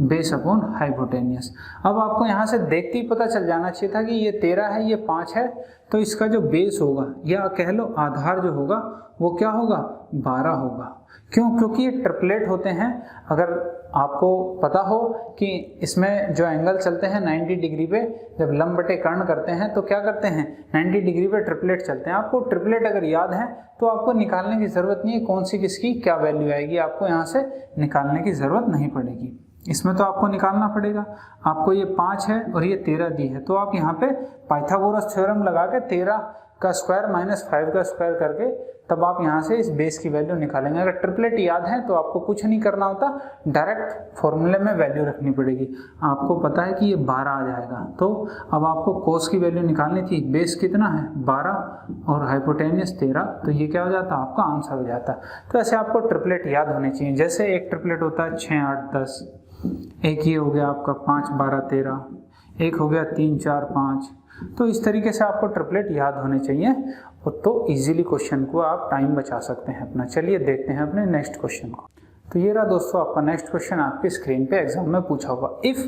बेस अपॉन हाइपोटेनियस। अब आपको यहाँ से देखते ही पता चल जाना चाहिए था कि ये 13 है ये 5 है, तो इसका जो बेस होगा या कह लो आधार जो होगा वो क्या होगा 12 होगा। क्यों? क्योंकि ये ट्रिपलेट होते हैं। अगर आपको पता हो कि इसमें जो एंगल चलते हैं 90 डिग्री पे, जब लंब बटे कर्ण करते हैं तो क्या करते हैं 90 डिग्री पे ट्रिपलेट चलते हैं। आपको ट्रिपलेट अगर याद है तो आपको निकालने की ज़रूरत नहीं है कौन सी किसकी क्या वैल्यू आएगी, आपको यहाँ से निकालने की ज़रूरत नहीं पड़ेगी। इसमें तो आपको निकालना पड़ेगा। आपको ये 5 है और ये 13 दी है, तो आप यहाँ पे पाइथागोरस थ्योरम लगा के 13 का स्क्वायर माइनस 5 का स्क्वायर करके तब आप यहाँ से इस बेस की वैल्यू निकालेंगे। अगर ट्रिपलेट याद है तो आपको कुछ नहीं करना होता, डायरेक्ट फॉर्मूले में वैल्यू रखनी पड़ेगी। आपको पता है कि ये 12 आ जाएगा, तो अब आपको कोस की वैल्यू निकालनी थी। बेस कितना है 12 और हाइपोटेनियस 13, तो ये क्या हो जाता आपका आंसर हो जाता। तो ऐसे आपको ट्रिपलेट याद होने चाहिए। जैसे एक ट्रिपलेट होता है 6 8 10, एक ये हो गया आपका 5 12 13, एक हो गया 3 4 5। तो इस तरीके से आपको ट्रिपलेट याद होने चाहिए और तो इजीली क्वेश्चन को आप टाइम बचा सकते हैं अपना। चलिए देखते हैं अपने नेक्स्ट क्वेश्चन को। तो ये रहा दोस्तों आपका नेक्स्ट क्वेश्चन आपकी स्क्रीन पे एग्जाम में पूछा हुआ। If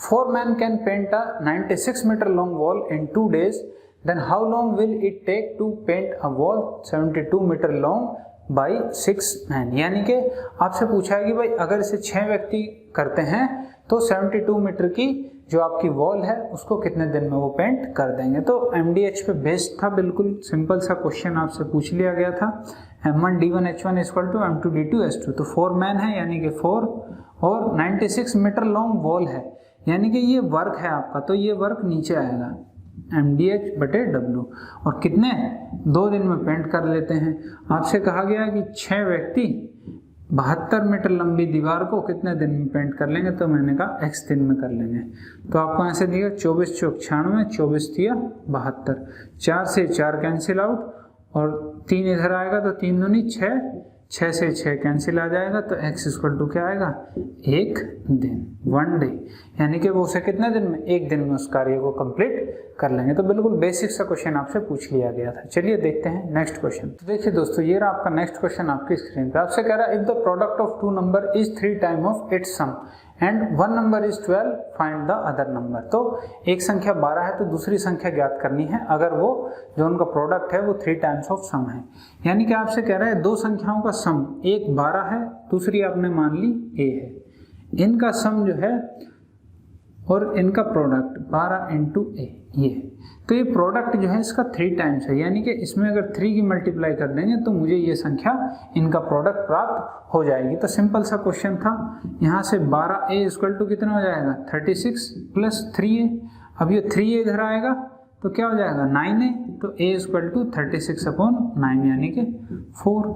4 men can paint a 96 meter long wall in 2 days, then how long will it take to paint a wall 72 meter long by 6 men। यानी कि आपसे पूछा है कि भाई अगर इसे 6 व्यक्ति करते हैं तो 72 मीटर की जो आपकी वॉल है उसको कितने दिन में वो पेंट कर देंगे। तो MDH पे बेस्ड था, बिल्कुल सिंपल सा क्वेश्चन आपसे पूछ लिया गया था। M1 D1 H1 equal to M2 D2 H2। तो 4 men है यानी कि 4 और 96 मीटर लॉन्ग वॉल है यानी कि ये वर्क है आपका, तो ये वर्क नीचे आएगा MDH बटे W। और कितने 2 दिन में पेंट कर लेते हैं। आपसे कहा गया कि 6 व्यक्ति 72 मीटर लंबी दीवार को कितने दिन में पेंट कर लेंगे, तो मैंने कहा x दिन में कर लेंगे। तो आपको ऐसे दिया 24 चौक 96, 24 दिया 72, 4 से 4 कैंसिल आउट और 3 इधर आएगा तो 3 दूनी 6, 6 से 6 कैंसिल आ जाएगा तो x इक्वल टू क्या आएगा 1 दिन 1 डे। यानी कि वो उसे कितने दिन में 1 दिन में उस कार्य को कंप्लीट कर लेंगे। तो बिल्कुल बेसिक सा क्वेश्चन आपसे पूछ लिया गया था। चलिए देखते हैं नेक्स्ट क्वेश्चन। तो देखिए दोस्तों ये रहा आपका नेक्स्ट क्वेश्चन आपकी स्क्रीन पे। आपसे कह रहा है if the product of 2 number is 3 time of its sum and 1 number is 12, find the other number. तो एक संख्या 12 है तो दूसरी संख्या ज्ञात करनी है अगर वो जो उनका प्रोडक्ट है वो 3 टाइम्स ऑफ सम है। यानी कि आपसे कह रहा है 2 संख्याओं का सम, एक 12 है दूसरी आपने मान ली a है, इनका सम जो है और इनका प्रोडक्ट 12 इंटू a ये। तो ये प्रोडक्ट जो है इसका 3 टाइम्स है यानी कि इसमें अगर 3 की मल्टीप्लाई कर देंगे तो मुझे ये संख्या इनका प्रोडक्ट प्राप्त हो जाएगी। तो सिंपल सा क्वेश्चन था। यहाँ से 12a इक्वल टू कितना हो जाएगा 36 प्लस 3a। अब ये 3a इधर आएगा तो क्या हो जाएगा 9a, तो a इक्वल टू 36 अपॉन 9 यानी कि 4।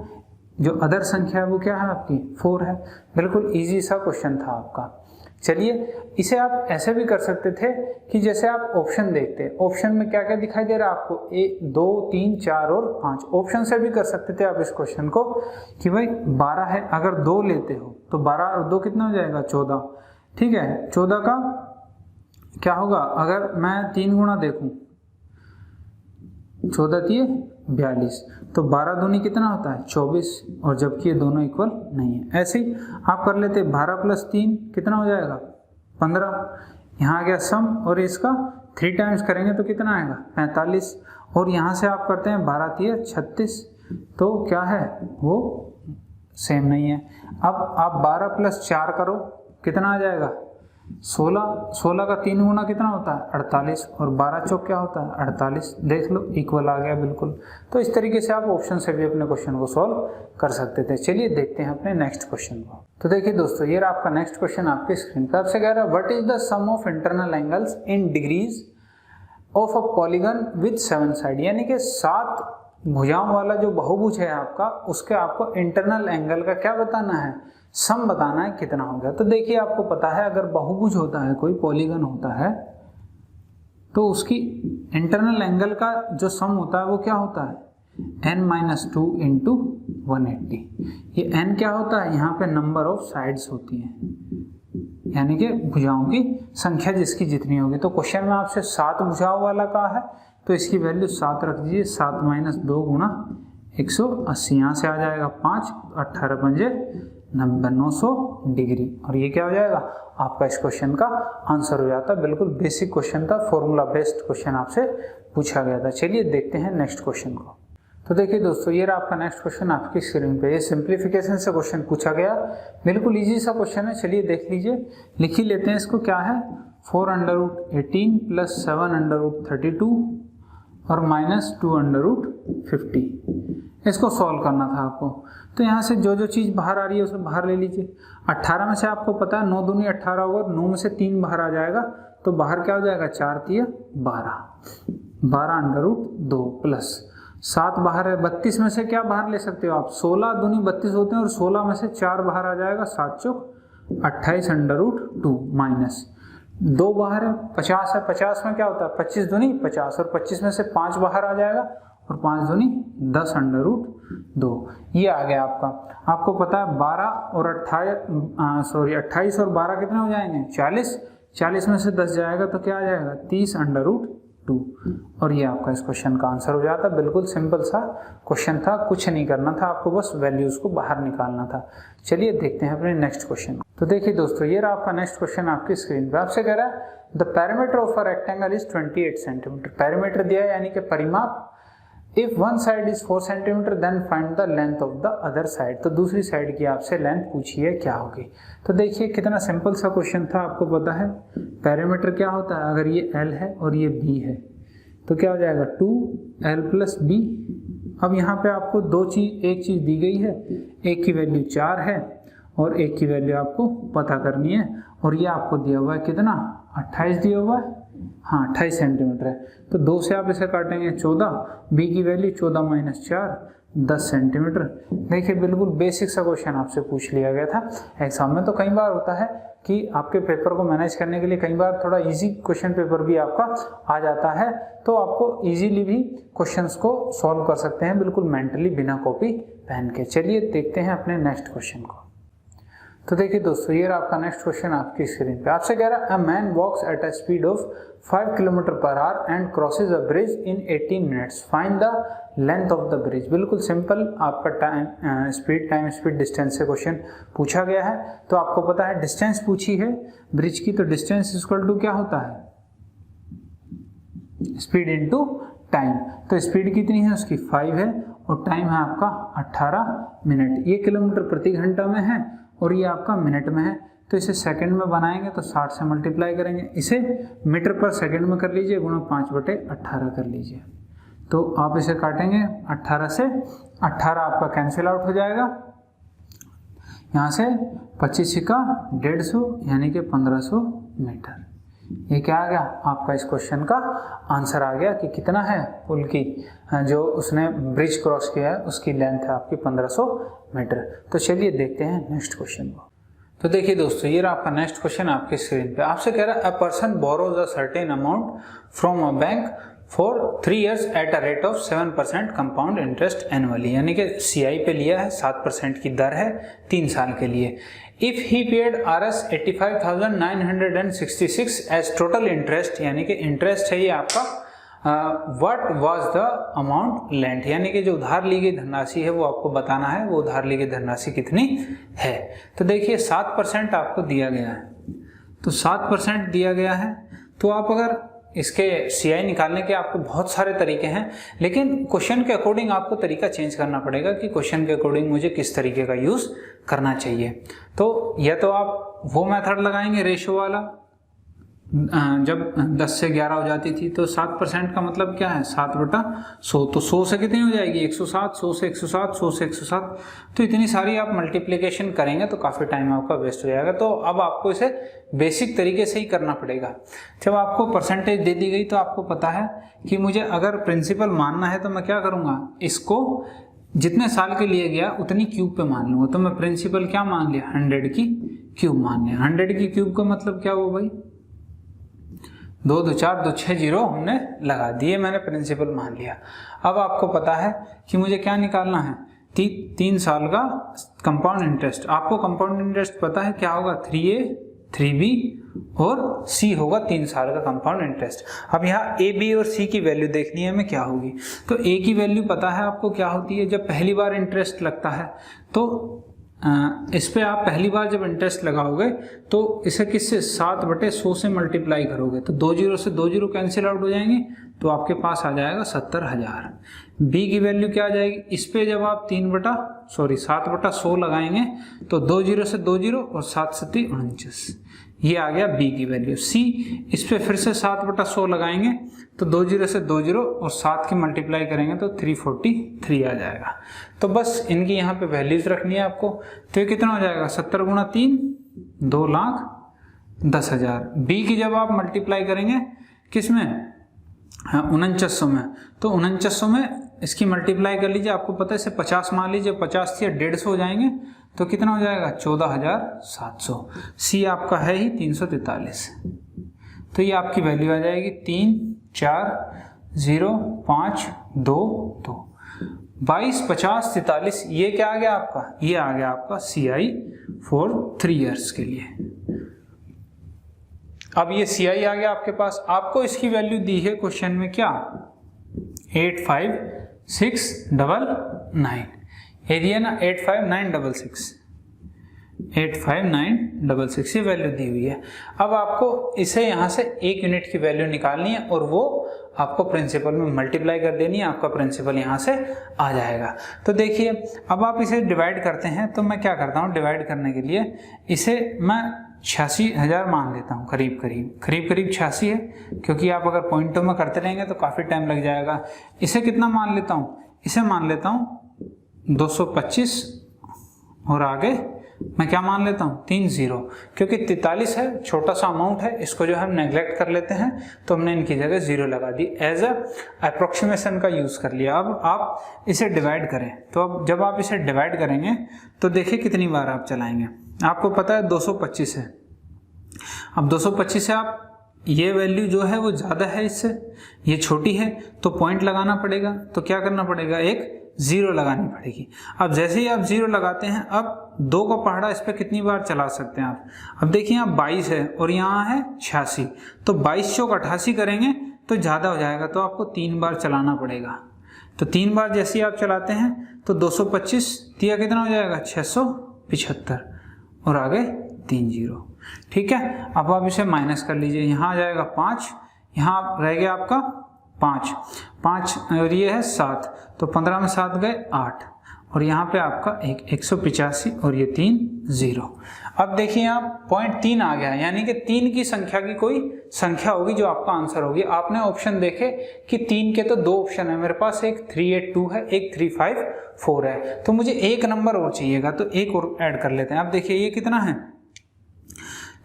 जो अदर संख्या है वो क्या है आपकी 4 है। बिल्कुल ईजी सा क्वेश्चन था आपका। चलिए इसे आप ऐसे भी कर सकते थे कि जैसे आप ऑप्शन देखते हैं, ऑप्शन में क्या क्या दिखाई दे रहा है आपको 1 2 3 4 और 5। ऑप्शन से भी कर सकते थे आप इस क्वेश्चन को कि भाई 12 है, अगर 2 लेते हो तो 12 और 2 कितना हो जाएगा 14। ठीक है, 14 का क्या होगा अगर मैं 3 गुना देखूं 14 दिए 42, तो 12 दूनी कितना होता है 24, और जबकि ये दोनों इक्वल नहीं है। ऐसे ही आप कर लेते 12 प्लस 3 कितना हो जाएगा 15। यहाँ आ गया सम और इसका 3 टाइम्स करेंगे तो कितना आएगा 45, और यहाँ से आप करते हैं 12 3 36, तो क्या है वो सेम नहीं है। अब आप 12 प्लस 4 करो कितना आ जाएगा 16, 16 का 3 गुना कितना होता है 48, और 12 चौक क्या होता है 48। देख लो इक्वल आ गया बिल्कुल। तो इस तरीके से आप ऑप्शन से भी अपने क्वेश्चन को सॉल्व कर सकते थे। चलिए देखते हैं अपने नेक्स्ट क्वेश्चन को। तो देखिए दोस्तों ये रहा आपका नेक्स्ट क्वेश्चन आपके स्क्रीन पर। आपसे कह रहा है what is the sum of internal angles in degrees of a polygon with 7 side. यानी कि 7 भुजाओं वाला जो बहुभुज है आपका, उसके आपको इंटरनल एंगल का क्या बताना है, सम बताना है कितना हो गया। तो देखिए आपको पता है अगर बहुभुज होता है, कोई पॉलीगन होता है, तो उसकी इंटरनल एंगल का जो सम होता है वो क्या होता है, n-2 इंटू 180। ये n क्या होता है, यहाँ पे नंबर ऑफ साइड्स होती हैं, यानी कि भुजाओं की संख्या जिसकी जितनी होगी। तो क्वेश्चन में आपसे 7 भुजाओं वाला कहा है, तो इसकी वैल्यू 7 रख दीजिए। 7 - 2 गुणा 180, यहाँ से आ जाएगा 5, 18 पंजे 90, 900 डिग्री। और ये क्या हो जाएगा आपका, इस क्वेश्चन का आंसर हो जाता है। बिल्कुल बेसिक क्वेश्चन था, फॉर्मूला बेस्ड क्वेश्चन आपसे पूछा गया था। चलिए देखते हैं नेक्स्ट क्वेश्चन को। तो देखिए दोस्तों, ये रहा आपका नेक्स्ट क्वेश्चन आपकी स्क्रीन पे। ये सिंप्लीफिकेशन से क्वेश्चन पूछा गया, बिल्कुल इजी सा क्वेश्चन है। चलिए देख लीजिए, लिख ही लेते हैं इसको। क्या है, 4√18 + 7√32 और -2√50। इसको सॉल्व करना था आपको। तो यहाँ से जो जो चीज़ बाहर आ रही है उसे बाहर ले लीजिए। 18 में से आपको पता है 9 दूनी 18 होगा, 9 में से 3 बाहर आ जाएगा, तो बाहर क्या हो जाएगा, 4 × 12, 12√2 प्लस 7 बाहर है। 32 में से क्या बाहर ले सकते हो आप, 16 दूनी 32 होते हैं, और 16 में से 4 बाहर आ जाएगा, 7 × 28√2 माइनस 2 बाहर है। 50 है, 50 में क्या होता है, 25 दूनी 50, और 25 में से 5 बाहर आ जाएगा, और 5 दूनी 10√2। ये आ गया आपका। आपको पता है 28 और 12 कितने हो जाएंगे, 40। 40 में से 10 जाएगा तो क्या आ जाएगा, 30√2। और ये आपका इस क्वेश्चन का आंसर हो जाता है। बिल्कुल सिंपल सा क्वेश्चन था, कुछ नहीं करना था आपको, बस वैल्यूज को बाहर निकालना था। चलिए देखते हैं अपने नेक्स्ट क्वेश्चन। तो देखिए दोस्तों, ये रहा आपका नेक्स्ट क्वेश्चन आपकी स्क्रीन पे। आपसे कह रहा है the perimeter of a rectangle is 28 centimeter. Perimeter दिया है यानी कि परिमाप। If one side is 4 centimeter then find the length of the other side. तो दूसरी साइड की आपसे लेंथ पूछी है, क्या होगी। तो देखिए कितना सिंपल सा क्वेश्चन था। आपको पता है पेरीमीटर क्या होता है, अगर ये L है और ये B है तो क्या हो जाएगा, 2L + B। अब यहाँ पे आपको एक चीज़ दी गई है, एक की वैल्यू 4 है और एक की वैल्यू आपको पता करनी है, और ये आपको दिया हुआ है कितना, 28 दिया हुआ है, हाँ 28 सेंटीमीटर है। तो 2 से आप इसे काटेंगे 14, B की वैल्यू 14 - 4 10 सेंटीमीटर। देखिए बिल्कुल बेसिक सा क्वेश्चन आपसे पूछ लिया गया था एग्जाम में। तो कई बार होता है कि आपके पेपर को मैनेज करने के लिए कई बार थोड़ा इजी क्वेश्चन पेपर भी आपका आ जाता है, तो आपको इजीली भी क्वेश्चंस को सॉल्व कर सकते हैं बिल्कुल मेंटली, बिना कॉपी पहन के। चलिए देखते हैं अपने नेक्स्ट क्वेश्चन को। तो देखिए दोस्तों, ये रहा आपका नेक्स्ट क्वेश्चन आपकी स्क्रीन पे। आपसे कह रहा है a man walks at a speed of 5 km/h and crosses a bridge in 18 minutes, find the length of the bridge. बिल्कुल सिंपल आपका टाइम स्पीड डिस्टेंस से क्वेश्चन पूछा गया है। तो आपको पता है डिस्टेंस पूछी है ब्रिज की, तो डिस्टेंस इक्वल टू क्या होता है, स्पीड इनटू टाइम। तो स्पीड कितनी है उसकी, 5 है, और टाइम है आपका 18 मिनट। ये किलोमीटर प्रति घंटा में है और ये आपका मिनट में है, तो इसे सेकंड में बनाएंगे तो 60 से मल्टीप्लाई करेंगे। इसे मीटर पर सेकंड में कर लीजिए, गुणा 5/18 कर लीजिए। तो आप इसे काटेंगे 18 से, 18 आपका कैंसिल आउट हो जाएगा। यहाँ से 25 का 150 यानी कि 1500 मीटर। ये क्या आ गया आपका, इस क्वेश्चन का आंसर आ गया कि कितना है पुल की, जो उसने ब्रिज क्रॉस किया है उसकी लेंथ है आपकी 1500 मीटर। तो चलिए देखते हैं नेक्स्ट क्वेश्चन को। तो देखिए दोस्तों, ये रहा आपका नेक्स्ट क्वेश्चन आपके स्क्रीन पे। आपसे कह रहा है a person borrows a certain amount from a bank for 3 years at a rate of 7% compound interest annually, यानी कि CI पे लिया है, 7% की दर है 3 साल के लिए। If he paid Rs 85,966 as total interest, यानी कि इंटरेस्ट है ये आपका, what was the amount lent, यानी कि जो उधार ली गई धनराशि है वो आपको बताना है, वो उधार ली गई धनराशि कितनी है। तो देखिए 7% आपको दिया गया है, तो 7% दिया गया है। तो आप अगर इसके CI निकालने के आपको बहुत सारे तरीके हैं, लेकिन क्वेश्चन के अकॉर्डिंग आपको तरीका चेंज करना पड़ेगा कि क्वेश्चन के अकॉर्डिंग मुझे किस तरीके का यूज करना चाहिए। तो या तो आप वो मेथड लगाएंगे रेशो वाला, जब 10 से 11 हो जाती थी तो 7% का मतलब क्या है 7/100। तो 100 से कितनी हो जाएगी 107, 100 से 107, 100 से 107। तो इतनी सारी आप मल्टीप्लिकेशन करेंगे तो काफ़ी टाइम आपका वेस्ट हो जाएगा। तो अब आपको इसे बेसिक तरीके से ही करना पड़ेगा। जब आपको परसेंटेज दे दी गई तो आपको पता है कि मुझे अगर प्रिंसिपल मानना है तो मैं क्या करूँगा, इसको जितने साल के लिए गया उतनी क्यूब पे मान लूँगा। तो मैं प्रिंसिपल क्या मान लिया 100 की क्यूब मान लिया। 100 की क्यूब का मतलब क्या हुआ भाई 2 2 4 2 6 0 हमने लगा दिए, मैंने प्रिंसिपल मान लिया। अब आपको पता है कि मुझे क्या निकालना है 3 साल का कंपाउंड इंटरेस्ट। आपको कंपाउंड इंटरेस्ट पता है क्या होगा 3A 3B और C होगा 3 साल का कंपाउंड इंटरेस्ट। अब यहाँ A B और C की वैल्यू देखनी है हमें क्या होगी। तो A की वैल्यू पता है आपको क्या होती है, जब पहली बार इंटरेस्ट लगता है तो इस पे आप पहली बार जब इंटरेस्ट लगाओगे तो इसे किससे 7/100 से मल्टीप्लाई करोगे तो 2 0 से 2 0 कैंसिल आउट हो जाएंगे तो आपके पास आ जाएगा 70,000। बी की वैल्यू क्या आ जाएगी, इस पे जब आप 7/100 लगाएंगे तो 2 0 से 2 0 और 7 7 49, ये आ गया बी की वैल्यू। सी इस पे फिर से 7/100 लगाएंगे तो 2 0 से 2 0 और 7 की मल्टीप्लाई करेंगे तो 343 आ जाएगा। तो बस इनकी यहाँ पे वैल्यूज रखनी है आपको। तो ये कितना हो जाएगा 70 × 3 2,10,000। बी की जब आप मल्टीप्लाई करेंगे किस में 4900 में, तो 4900 में इसकी मल्टीप्लाई कर लीजिए। आपको पता है इसे 50 मान लीजिए, 50 से 150 हो जाएंगे तो कितना हो जाएगा 14,700। सी आपका है ही 343। तो ये आपकी वैल्यू आ जाएगी 3 4 0 5 2 2 22 50 43। ये क्या आ गया आपका, ये आ गया आपका CI फॉर 3 ईयर्स के लिए। अब ये CI आ गया आपके पास। आपको इसकी वैल्यू दी है क्वेश्चन में क्या 85699, ये दिया ना 85966, 85966 ये वैल्यू दी हुई है। अब आपको इसे यहाँ से 1 यूनिट की वैल्यू निकालनी है और वो आपको प्रिंसिपल में मल्टीप्लाई कर देनी है, आपका प्रिंसिपल यहाँ से आ जाएगा। तो देखिए अब आप इसे डिवाइड करते हैं तो मैं क्या करता हूँ, डिवाइड करने के लिए इसे मैं 86,000 मान लेता हूँ, करीब करीब 86 है, क्योंकि आप अगर पॉइंटों में करते रहेंगे तो काफ़ी टाइम लग जाएगा। इसे कितना मान लेता हूँ, इसे मान लेता हूँ 225 और आगे मैं क्या मान लेता हूँ 3 0, क्योंकि 43 है छोटा सा अमाउंट है, इसको जो हम नेग्लेक्ट कर लेते हैं तो हमने इनकी जगह 0 लगा दी, एज अ अप्रोक्सीमेशन का यूज़ कर लिया। अब आप इसे डिवाइड करें तो अब जब आप इसे डिवाइड करेंगे तो देखिए कितनी बार आप चलाएंगे। आपको पता है 225 है, अब 225 से आप ये वैल्यू जो है वो ज़्यादा है इससे, ये छोटी है तो पॉइंट लगाना पड़ेगा। तो क्या करना पड़ेगा, एक 0 लगानी पड़ेगी। अब जैसे ही आप 0 लगाते हैं, अब 2 का पहाड़ा इस पर कितनी बार चला सकते हैं आप। अब देखिए यहाँ 22 है और यहाँ है 86, तो 22 चौक 88 करेंगे तो ज़्यादा हो जाएगा, तो आपको 3 बार चलाना पड़ेगा। तो 3 बार जैसे ही आप चलाते हैं तो 225 दिया कितना हो जाएगा 675 और आगे 3 0, ठीक है। अब आप इसे माइनस कर लीजिए, यहाँ आ जाएगा 5, यहाँ रह गया आपका 5 और ये है 7, तो 15 में 7 गए 8 और यहाँ पे आपका 185 और ये 3 0। अब देखिए आप पॉइंट 3 आ गया, यानी कि 3 की संख्या की कोई संख्या होगी जो आपका आंसर होगी। आपने ऑप्शन देखे कि 3 के तो 2 ऑप्शन है मेरे पास, एक 382 है, एक 354 है, तो मुझे एक नंबर और चाहिएगा, तो एक और ऐड कर लेते हैं। अब देखिए ये कितना है,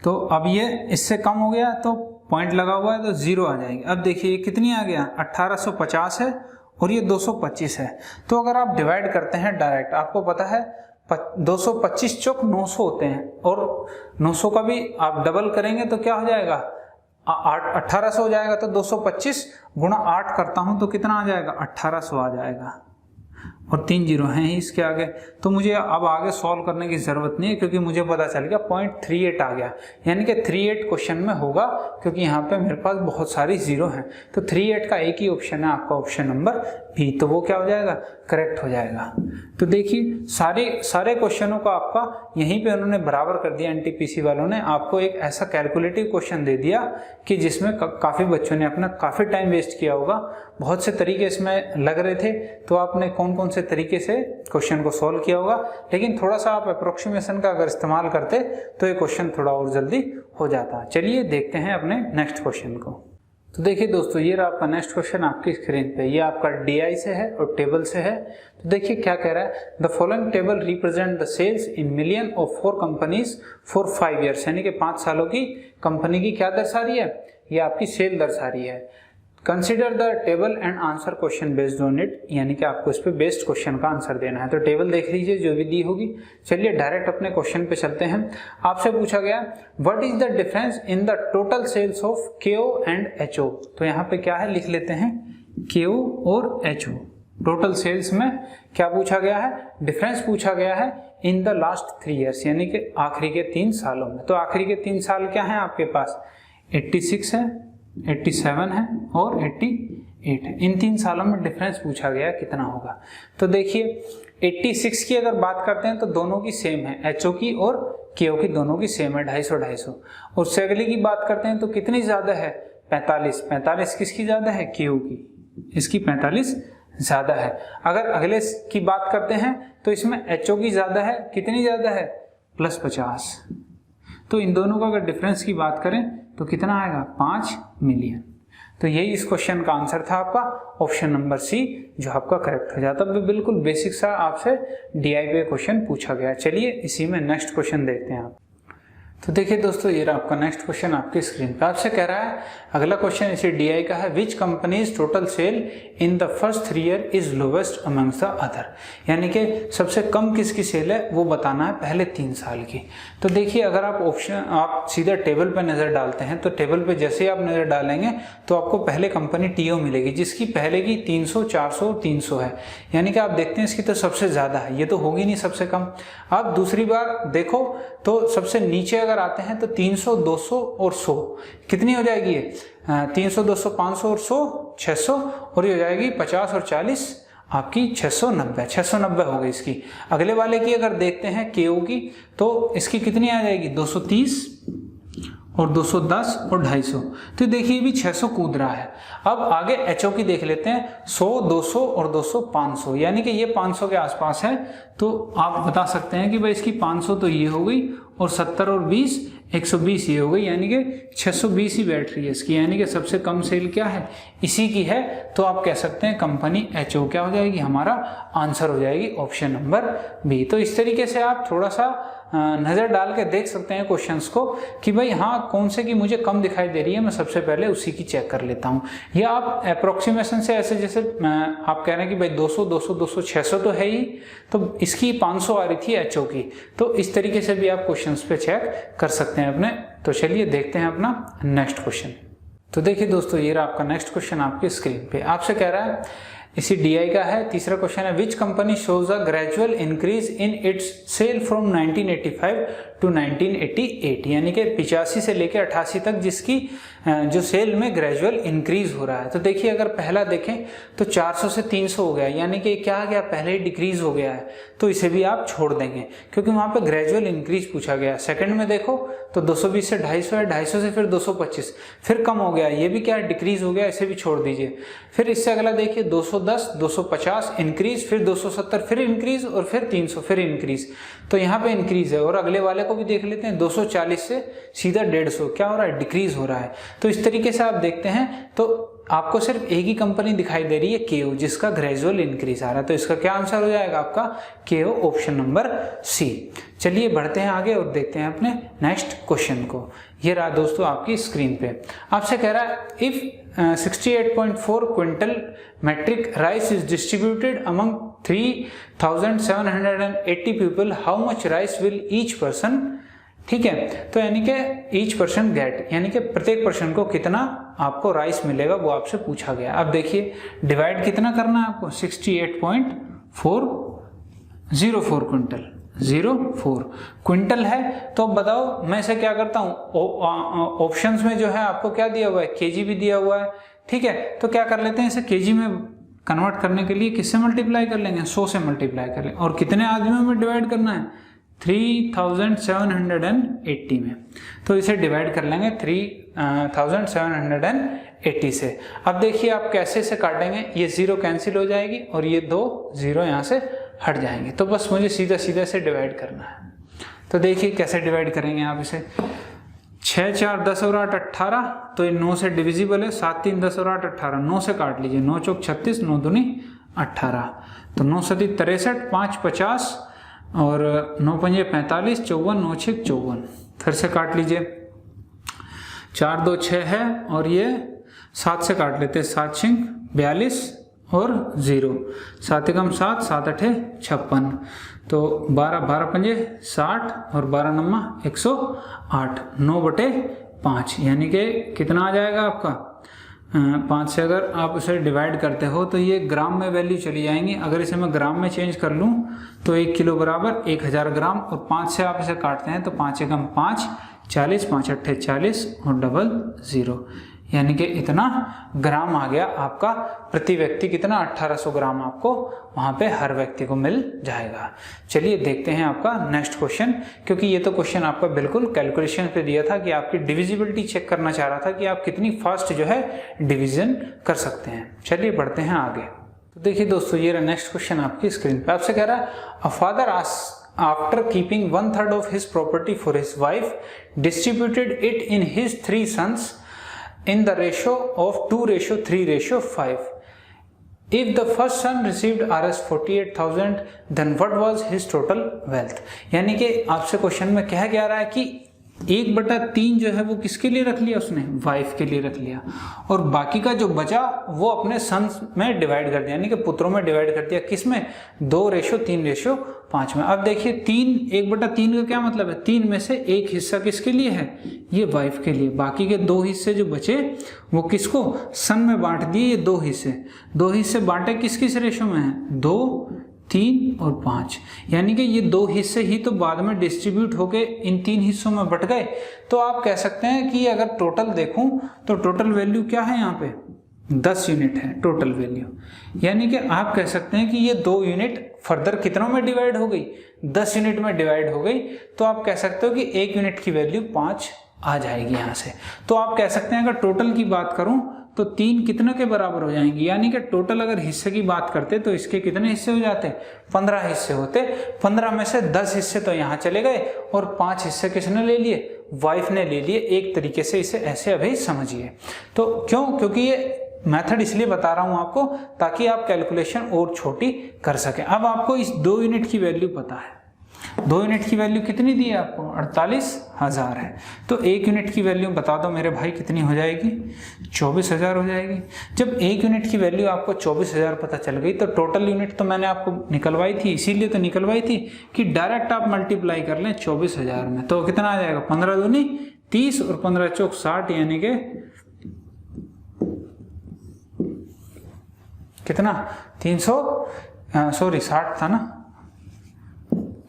तो अब ये इससे कम हो गया तो पॉइंट लगा हुआ है तो 0 आ जाएगी। अब देखिए ये कितनी आ गया 1850 है और ये 225 है। तो अगर आप डिवाइड करते हैं डायरेक्ट, आपको पता है 225 चौक 900 होते हैं और 900 का भी आप डबल करेंगे तो क्या हो जाएगा 1800 हो जाएगा। तो 225 गुणा 8 करता हूं तो कितना आ जाएगा 1800 आ जाएगा और 3 0 हैं ही इसके आगे। तो मुझे अब आगे सॉल्व करने की ज़रूरत नहीं है, क्योंकि मुझे पता चल गया 0.38 आ गया, यानी कि 38 क्वेश्चन में होगा, क्योंकि यहाँ पे मेरे पास बहुत सारी 0 हैं। तो 38 का एक ही ऑप्शन है आपका, ऑप्शन नंबर बी, तो वो क्या हो जाएगा करेक्ट हो जाएगा। तो देखिए सारे क्वेश्चनों का आपका यहीं पे उन्होंने बराबर कर दिया। एनटीपीसी वालों ने आपको एक ऐसा कैलकुलेटिव क्वेश्चन दे दिया कि जिसमें काफ़ी बच्चों ने अपना काफ़ी टाइम वेस्ट किया होगा, बहुत से तरीके इसमें लग रहे थे। तो आपने कौन कौन से तरीके से क्वेश्चन को सॉल्व किया होगा, लेकिन थोड़ा सा आप अप्रोक्सीमेशन का अगर इस्तेमाल करते तो ये क्वेश्चन थोड़ा और जल्दी हो जाता। चलिए देखते हैं अपने नेक्स्ट क्वेश्चन को। तो देखिए दोस्तों, ये रहा आपका नेक्स्ट क्वेश्चन आपकी स्क्रीन पे। ये आपका DI से है और टेबल से है। तो देखिए क्या कह रहा है, the following table represent the sales in million of 4 companies for 5 years, यानी कि 5 सालों की कंपनी की क्या दर्शा रही है, ये आपकी सेल दर्शा रही है। Consider the table and answer question based on it, यानी कि आपको इस पे बेस्ड क्वेश्चन का आंसर देना है। तो टेबल देख लीजिए जो भी दी होगी। चलिए डायरेक्ट अपने क्वेश्चन पे चलते हैं। आपसे पूछा गया what is the difference in the total sales of KO and HO। तो यहाँ पे क्या है लिख लेते हैं, KO और HO टोटल सेल्स में क्या पूछा गया है, डिफरेंस पूछा गया है इन द लास्ट 3 ईयर्स, यानी कि आखिरी के 3 सालों में। तो आखिरी के 3 साल क्या है आपके पास, 86 है, 87 है और 88 है। इन 3 सालों में डिफरेंस पूछा गया कितना होगा। तो देखिए 86 की अगर बात करते हैं तो दोनों की सेम है, HO की और KO की दोनों की सेम है, 250-250। और उससे अगली की बात करते हैं तो कितनी ज्यादा है, 45 किसकी ज्यादा है, KO की, इसकी 45 ज्यादा है। अगर अगले की बात करते हैं तो इसमें HO की ज्यादा है, कितनी ज्यादा है, +50। तो इन दोनों का अगर डिफरेंस की बात करें तो कितना आएगा, 5 मिलियन। तो यही इस क्वेश्चन का आंसर था आपका ऑप्शन नंबर C, जो आपका करेक्ट हो जाता है। बिल्कुल बेसिक सा आपसे DI पे क्वेश्चन पूछा गया। चलिए इसी में नेक्स्ट क्वेश्चन देखते हैं आप। तो देखिए दोस्तों, ये रहा आपका नेक्स्ट क्वेश्चन आपकी स्क्रीन पे। आपसे कह रहा है, अगला क्वेश्चन इसे DI का है, विच companies total sale in the first 3 year is lowest amongst the other, यानी कि सबसे कम किसकी सेल है वो बताना है पहले 3 साल की। तो देखिए अगर आप सीधा टेबल पे नजर डालते हैं तो टेबल पे जैसे ही आप नजर डालेंगे तो आपको पहले कंपनी TO मिलेगी जिसकी पहले की 300, 400, 300 है, यानी कि आप देखते हैं इसकी तो सबसे ज्यादा है, ये तो होगी नहीं सबसे कम। आप दूसरी बार देखो तो सबसे नीचे अगर आते हैं तो 300, 200 और 100 कितनी हो जाएगी, 300, 200, 500 और 100 600, और ये हो जाएगी 50 और 40 आपकी 690 हो गई इसकी। अगले वाले की अगर देखते हैं KO की तो इसकी कितनी आ जाएगी, 230 और 210 और 250। तो देखिए भी 600 कूद रहा है। अब आगे HO की देख लेते हैं, 100, 200 और 200, 500, यानी कि ये 500 के आसपास है। तो आप बता सकते हैं कि भाई इसकी 500 तो ये हो गई और 70 और 20 120 ये हो गई, यानी कि 620 ही बैठ रही है इसकी, यानी कि सबसे कम सेल क्या है, इसी की है। तो आप कह सकते हैं कंपनी HO क्या हो जाएगी, हमारा आंसर हो जाएगी ऑप्शन नंबर B। तो इस तरीके से आप थोड़ा सा नजर डाल के देख सकते हैं क्वेश्चंस को कि भाई हाँ कौन से की मुझे कम दिखाई दे रही है, मैं सबसे पहले उसी की चेक कर लेता हूँ। या आप अप्रोक्सीमेशन से ऐसे जैसे आप कह रहे हैं कि भाई 200, 200, 200, 600 तो है ही, तो इसकी 500 आ रही थी HO की। तो इस तरीके से भी आप क्वेश्चंस पे चेक कर सकते हैं अपने। तो चलिए देखते हैं अपना नेक्स्ट क्वेश्चन। तो देखिए दोस्तों, ये रहा आपका नेक्स्ट क्वेश्चन आपकी स्क्रीन पे। आपसे कह रहा है, इसी DI का है, तीसरा क्वेश्चन है, which company shows a gradual increase in its sale from 1985 to 1988, यानी कि 85 से लेकर 88 तक जिसकी जो सेल में ग्रेजुअल इंक्रीज हो रहा है। तो देखिए अगर पहला देखें तो 400 से 300 हो गया, यानी कि क्या आ गया, पहले ही डिक्रीज हो गया है, तो इसे भी आप छोड़ देंगे क्योंकि वहां पे ग्रेजुअल इंक्रीज पूछा गया। सेकंड में देखो तो 220 से 250 है, 250 से फिर 225, फिर कम हो गया, ये भी क्या है, डिक्रीज हो गया, इसे भी छोड़ दीजिए। फिर इससे अगला देखिए 210, 250 इंक्रीज, फिर 270 फिर इंक्रीज, और फिर 300 फिर इंक्रीज। तो यहाँ पे इंक्रीज है। और अगले वाले को भी देख लेते हैं, 240 से सीधा 150 क्या हो रहा है, डिक्रीज हो रहा है। तो इस तरीके से आप देखते हैं तो आपको सिर्फ एक ही कंपनी दिखाई दे रही है KO, जिसका ग्रेजुअल इंक्रीज आ रहा है। तो इसका क्या आंसर हो जाएगा आपका KO, ऑप्शन नंबर C। चलिए बढ़ते हैं आगे और देखते हैं अपने नेक्स्ट क्वेश्चन को। ये रहा दोस्तों आपकी स्क्रीन पे। आपसे कह रहा है, if 68.4 quintal metric rice is distributed among 3780 people, how much rice will each person, ठीक है। तो यानी कि ईच पर्सन गेट, यानी कि प्रत्येक पर्सन को कितना आपको राइस मिलेगा वो आपसे पूछा गया। अब देखिए डिवाइड कितना करना है आपको, 68.404 क्विंटल, 04 क्विंटल है। तो अब बताओ मैं इसे क्या करता हूँ, ऑप्शंस में जो है आपको क्या दिया हुआ है, केजी भी दिया हुआ है, ठीक है। तो क्या कर लेते हैं, इसे केजी में कन्वर्ट करने के लिए किससे मल्टीप्लाई कर लेंगे, 100 से मल्टीप्लाई कर लेंगे। और कितने आदमियों में डिवाइड करना है, 3780 में। तो इसे डिवाइड कर लेंगे 3780 80 से। अब देखिए आप कैसे से काटेंगे, ये 0 कैंसिल हो जाएगी और ये 2 0 यहाँ से हट जाएंगे। तो बस मुझे सीधा सीधा से डिवाइड करना है। तो देखिए कैसे डिवाइड करेंगे आप इसे। 6 4 10 और 8 18, तो ये 9 से डिविजिबल है। 7 3 10 और 8 18, 9 से काट लीजिए। 9 चौक 36, 9 दूनी 18, तो 9 सती 63, 5 50 और 9 पंजे 45, 54, 9 6 54। फिर से काट लीजिए। 4 2 6 है और ये 7 से काट लेते हैं। 7 6 42 और 0, 7 एकम 7, 7 8 56, तो 12 12 पंजे 60 और 12 नम्मा 108, 9/5, यानी कि कितना आ जाएगा आपका 5 से अगर आप उसे डिवाइड करते हो तो ये ग्राम में वैल्यू चली जाएंगी। अगर इसे मैं ग्राम में चेंज कर लूँ तो 1 किलो बराबर 1000 ग्राम, और 5 से आप इसे काटते हैं तो 5 एकम 5, 40, 5 8 40 और 00, यानी कि इतना ग्राम आ गया आपका प्रति व्यक्ति। कितना 1800 ग्राम आपको वहाँ पे हर व्यक्ति को मिल जाएगा। चलिए देखते हैं आपका नेक्स्ट क्वेश्चन, क्योंकि ये तो क्वेश्चन आपका बिल्कुल कैलकुलेशन पे दिया था कि आपकी डिविजिबिलिटी चेक करना चाह रहा था कि आप कितनी फास्ट जो है डिवीजन कर सकते हैं। चलिए बढ़ते हैं आगे। तो देखिए दोस्तों, ये रहा नेक्स्ट क्वेश्चन आपकी स्क्रीन पे। आपसे कह रहा है a father after keeping 1/3 of his property for his wife distributed it in his 3 sons in the ratio of 2:3:5. If the first son received Rs 48,000, then what was his total wealth? यानी कि आपसे question में कहा जा रहा है कि 1/3 जो है वो किसके लिए रख लिया उसने, वाइफ के लिए रख लिया, और बाकी का जो बचा वो अपने सन्स में डिवाइड कर दिया, यानी कि पुत्रों में डिवाइड कर दिया। किसमें, 2:3:5 में। अब देखिए 1/3 का क्या मतलब है, 3 में से 1 हिस्सा किसके लिए है, ये वाइफ के लिए। बाकी के 2 हिस्से जो बचे वो किसको, सन में बांट दिए। ये 2 हिस्से बांटे किस किस रेशो में है, 2 3 और 5, यानी कि ये 2 हिस्से ही तो बाद में डिस्ट्रीब्यूट होके इन 3 हिस्सों में बट गए। तो आप कह सकते हैं कि अगर टोटल देखूं तो टोटल वैल्यू क्या है, यहाँ पे 10 यूनिट है टोटल वैल्यू, यानी कि आप कह सकते हैं कि ये 2 यूनिट फर्दर कितनों में डिवाइड हो गई, 10 यूनिट में डिवाइड हो गई। तो आप कह सकते हो कि 1 यूनिट की वैल्यू 5 आ जाएगी यहाँ से। तो आप कह सकते हैं अगर टोटल की बात करूं तो 3 कितने के बराबर हो जाएंगी, यानी कि टोटल अगर हिस्से की बात करते तो इसके कितने हिस्से हो जाते, 15 हिस्से होते। 15 में से 10 हिस्से तो यहाँ चले गए और 5 हिस्से किसने ले लिए, वाइफ ने ले लिए। एक तरीके से इसे ऐसे अभी समझिए। तो क्यों, क्योंकि ये मेथड इसलिए बता रहा हूं आपको ताकि आप कैलकुलेशन और छोटी कर सकें। अब आपको इस 2 यूनिट की वैल्यू पता है, 2 यूनिट की वैल्यू कितनी दी है आपको, 48,000 है। तो 1 यूनिट की वैल्यू बता दो मेरे भाई कितनी हो जाएगी, 24,000 हो जाएगी। जब 1 यूनिट की वैल्यू आपको 24,000 पता चल गई तो टोटल यूनिट तो मैंने आपको निकलवाई थी, इसीलिए तो निकलवाई थी कि डायरेक्ट आप मल्टीप्लाई कर लें 24,000 में, तो कितना आ जाएगा, 15 दूनी 30 और 15 चौक 60, यानी कि कितना 60 था ना,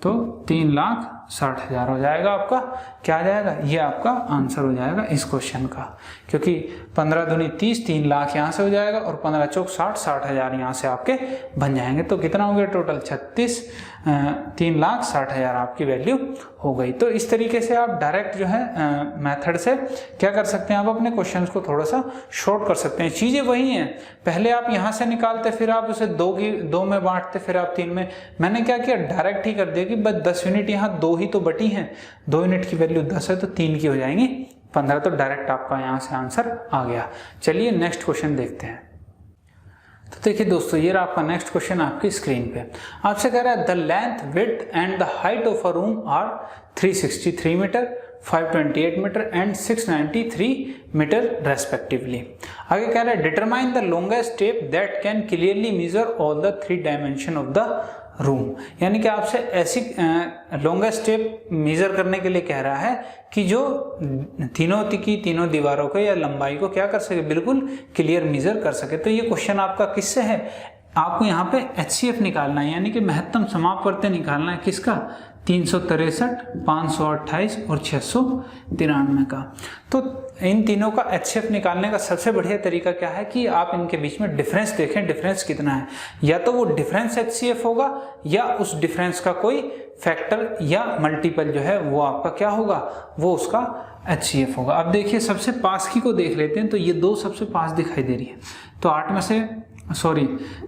तो 3,60,000 हो जाएगा आपका। क्या आ जाएगा, ये आपका आंसर हो जाएगा इस क्वेश्चन का, क्योंकि 15 दूनी 30, 3 लाख यहाँ से हो जाएगा और 15 चौक 60, 60,000 यहाँ से आपके बन जाएंगे। तो कितना हो गया टोटल, 3,60,000 आपकी वैल्यू हो गई। तो इस तरीके से आप डायरेक्ट जो है मेथड से क्या कर सकते हैं, आप अपने क्वेश्चंस को थोड़ा सा शॉर्ट कर सकते हैं। चीजें वही हैं, पहले आप यहाँ से निकालते, फिर आप उसे 2 में बांटते, फिर आप 3 में। मैंने क्या किया, डायरेक्ट ही कर दिया कि बस 10 यूनिट यहाँ 2 ही तो बटी हैं, 2 यूनिट की वैल्यू 10 है तो 3 की हो जाएंगी 15, तो डायरेक्ट आपका यहाँ से आंसर आ गया। चलिए नेक्स्ट क्वेश्चन देखते हैं। तो देखिए दोस्तों, ये रहा आपका नेक्स्ट क्वेश्चन आपकी स्क्रीन पे। आपसे कह रहा है the length, width and the height of a room are 363 meter, 528 meter and 693 meter respectively. आगे कह रहा है determine the longest tape that can clearly measure all the 3 dimension of the room, यानी कि आपसे ऐसी लॉन्गेस्ट टेप मेजर करने के लिए कह रहा है कि जो तीनों दीवारों को या लंबाई को क्या कर सके, बिल्कुल क्लियर मेजर कर सके। तो ये क्वेश्चन आपका किससे है, आपको यहाँ पे HCF निकालना है, यानी कि महत्तम समापवर्ती निकालना है। किसका, 363, 528 और 693 का। तो इन तीनों का HCF निकालने का सबसे बढ़िया तरीका क्या है कि आप इनके बीच में डिफरेंस देखें, डिफरेंस कितना है। या तो वो डिफरेंस HCF होगा या उस डिफरेंस का कोई फैक्टर या मल्टीपल जो है वो आपका क्या होगा, वो उसका HCF होगा। अब देखिए सबसे पास की को देख लेते हैं। तो ये 2 सबसे पास दिखाई दे रही है। तो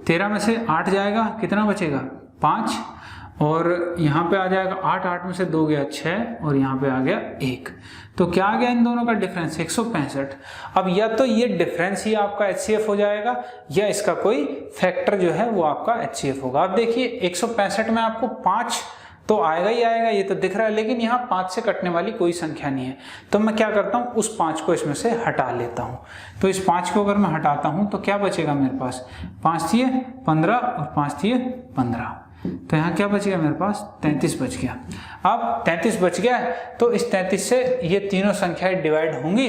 13 में से 8 जाएगा, कितना बचेगा 5, और यहाँ पे आ जाएगा 8 में से 2 गया 6 और यहाँ पे आ गया 1। तो क्या आ गया इन दोनों का डिफरेंस 165। अब या तो ये डिफरेंस ही आपका HCF हो जाएगा या इसका कोई फैक्टर जो है वो आपका HCF होगा। अब देखिए 165 में आपको 5 तो आएगा ही आएगा, ये तो दिख रहा है, लेकिन यहाँ 5 से कटने वाली कोई संख्या नहीं है। तो मैं क्या करता हूँ, उस 5 को इसमें से हटा लेता हूँ। तो इस 5 को अगर मैं हटाता हूँ तो क्या बचेगा मेरे पास, 5 थिए 15 और 5 थिए 15। तो यहाँ क्या बच गया मेरे पास, 33 बच गया। अब 33 बच गया तो इस 33 से ये तीनों संख्याएं डिवाइड होंगी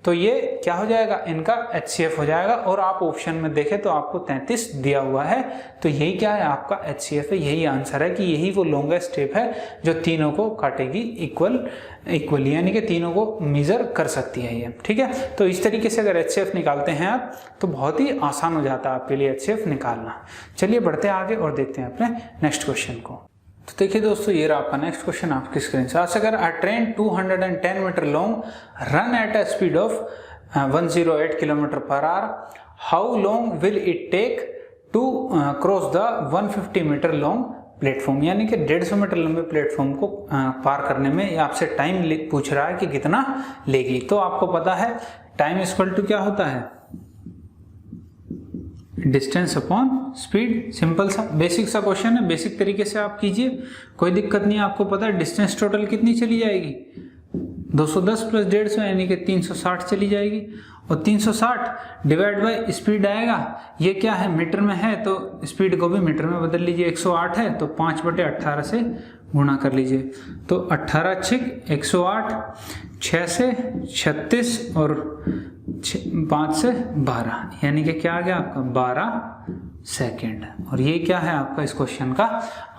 तो ये क्या हो जाएगा, इनका HCF हो जाएगा। और आप ऑप्शन में देखें तो आपको 33 दिया हुआ है। तो यही क्या है, आपका HCF है। यही आंसर है कि यही वो लॉन्गेस्ट स्टेप है जो तीनों को काटेगी इक्वली, यानी कि तीनों को मेजर कर सकती है ये। ठीक है, तो इस तरीके से अगर HCF निकालते हैं आप तो बहुत ही आसान हो जाता है आपके लिए HCF निकालना। चलिए बढ़ते हैं आगे और देखते हैं अपने नेक्स्ट क्वेश्चन को। तो देखिए दोस्तों, ये रहा आपका नेक्स्ट क्वेश्चन आपकी स्क्रीन से। आज अगर a train 210 meter long run at a speed of 108 kilometer per hour, how long will it take to cross the 150 meter long platform, यानी कि 150 मीटर लंबे प्लेटफॉर्म को पार करने में आपसे टाइम पूछ रहा है कि कितना लेगी। तो आपको पता है टाइम इक्वल टू क्या होता है, डिस्टेंस अपॉन स्पीड। सिंपल सा बेसिक सा क्वेश्चन है, बेसिक तरीके से आप कीजिए, कोई दिक्कत नहीं है। आपको पता है डिस्टेंस टोटल कितनी चली जाएगी, 210 प्लस 150 यानी कि 360 चली जाएगी। और 360 डिवाइड बाय स्पीड आएगा, ये क्या है मीटर में है तो स्पीड को भी मीटर में बदल लीजिए। 108 है तो 5/18 से गुणा कर लीजिए। तो 18 छिक 108, 6 से 36 और 5 से 12, यानी कि क्या आ गया आपका 12 सेकेंड। और ये क्या है आपका इस क्वेश्चन का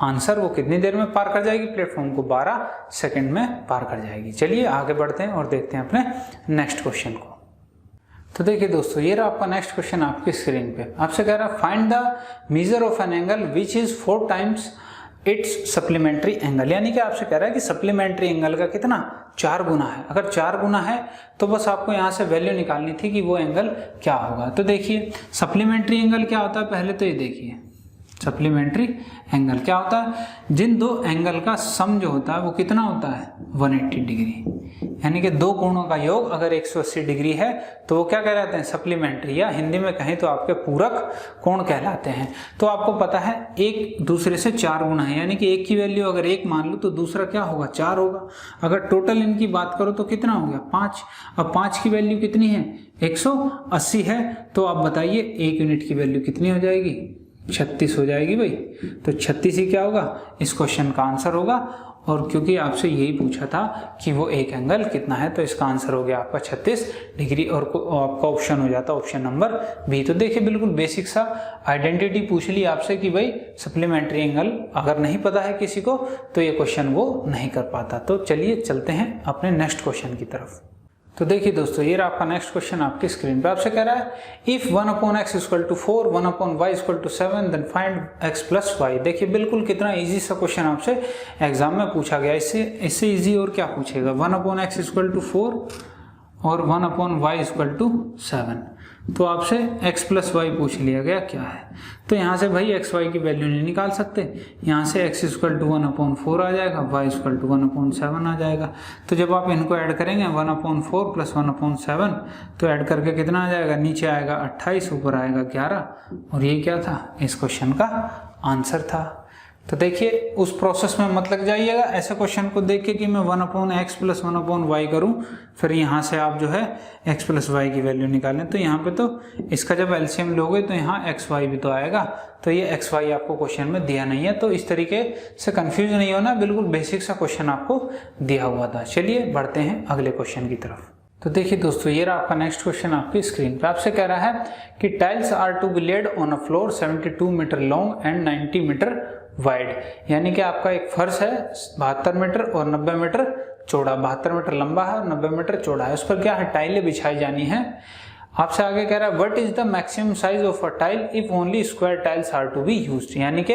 आंसर, वो कितनी देर में पार कर जाएगी प्लेटफॉर्म को, 12 सेकेंड में पार कर जाएगी। चलिए आगे बढ़ते हैं और देखते हैं अपने नेक्स्ट क्वेश्चन को। तो देखिए दोस्तों, ये रहा आपका नेक्स्ट क्वेश्चन आपकी स्क्रीन पे। आपसे कह रहा है find the measure of an angle which is 4 times it's supplementary angle, यानी कि आपसे कह रहा है कि सप्लीमेंट्री एंगल का कितना 4 गुना है। अगर 4 गुना है तो बस आपको यहाँ से वैल्यू निकालनी थी कि वो एंगल क्या होगा। तो देखिए सप्लीमेंट्री एंगल क्या होता है, पहले तो ये देखिए सप्लीमेंट्री एंगल क्या होता है, जिन दो एंगल का सम जो होता है वो कितना होता है 180 डिग्री, यानी कि दो कोणों का योग अगर 180 डिग्री है तो वो क्या कहलाते हैं सप्लीमेंट्री, या हिंदी में कहें तो आपके पूरक कोण कहलाते हैं। तो आपको पता है एक दूसरे से 4 गुना है, यानी कि एक की वैल्यू अगर 1 मान लो तो दूसरा क्या होगा 4 होगा। अगर टोटल इनकी बात करो तो कितना हो गया 5। अब 5 की वैल्यू कितनी है 180 है, तो आप बताइए 1 यूनिट की वैल्यू कितनी हो जाएगी 36 हो जाएगी भाई। तो 36 ही क्या होगा इस क्वेश्चन का आंसर होगा। और क्योंकि आपसे यही पूछा था कि वो एक एंगल कितना है, तो इसका आंसर हो गया आपका 36 डिग्री और आपका ऑप्शन हो जाता ऑप्शन नंबर बी। तो देखिए बिल्कुल बेसिक सा आइडेंटिटी पूछ ली आपसे कि भाई सप्लीमेंट्री एंगल अगर नहीं पता है किसी को तो ये क्वेश्चन वो नहीं कर पाता। तो चलिए चलते हैं अपने नेक्स्ट क्वेश्चन की तरफ। तो देखिए दोस्तों, ये रहा आपका नेक्स्ट क्वेश्चन आपकी स्क्रीन पे। आपसे कह रहा है if 1/x = 4 1/y = 7 then find x + y। देखिए बिल्कुल कितना इजी सा क्वेश्चन आपसे एग्जाम में पूछा गया, इससे इजी और क्या पूछेगा। 1/x = 4 और 1/y = 7, तो आपसे x + y पूछ लिया गया क्या है। तो यहाँ से भाई x y की वैल्यू नहीं निकाल सकते, यहाँ से x = 1/4 आ जाएगा, y = 1/7 आ जाएगा। तो जब आप इनको ऐड करेंगे 1/4 + 1/7 तो ऐड करके कितना आ जाएगा, नीचे आएगा 28, ऊपर आएगा 11, और ये क्या था इस क्वेश्चन का आंसर था। तो देखिए उस प्रोसेस में मत लग जाइएगा, ऐसे क्वेश्चन को देख के कि मैं 1/x + 1/y करूं, फिर यहाँ से आप जो है x + y की वैल्यू निकालें। तो यहाँ पे तो इसका जब एलसीएम लोगे तो यहाँ x y भी तो आएगा, तो ये x y आपको क्वेश्चन में दिया नहीं है। तो इस तरीके से कंफ्यूज नहीं होना, बिल्कुल बेसिक सा क्वेश्चन आपको दिया हुआ था। चलिए बढ़ते हैं अगले क्वेश्चन की तरफ। तो देखिए दोस्तों, ये रहा आपका नेक्स्ट क्वेश्चन आपकी स्क्रीन पे। आपसे कह रहा है कि tiles are to be laid on a floor 72 meter long and 90 meter wide, यानी कि आपका एक फर्श है 72 मीटर और 90 मीटर चौड़ा, 72 मीटर लंबा है और 90 मीटर चौड़ा है, उस पर क्या है, टाइलें बिछाई जानी है। आपसे आगे कह रहा है what is the maximum size of a tile if only square tiles are to be used, यानी कि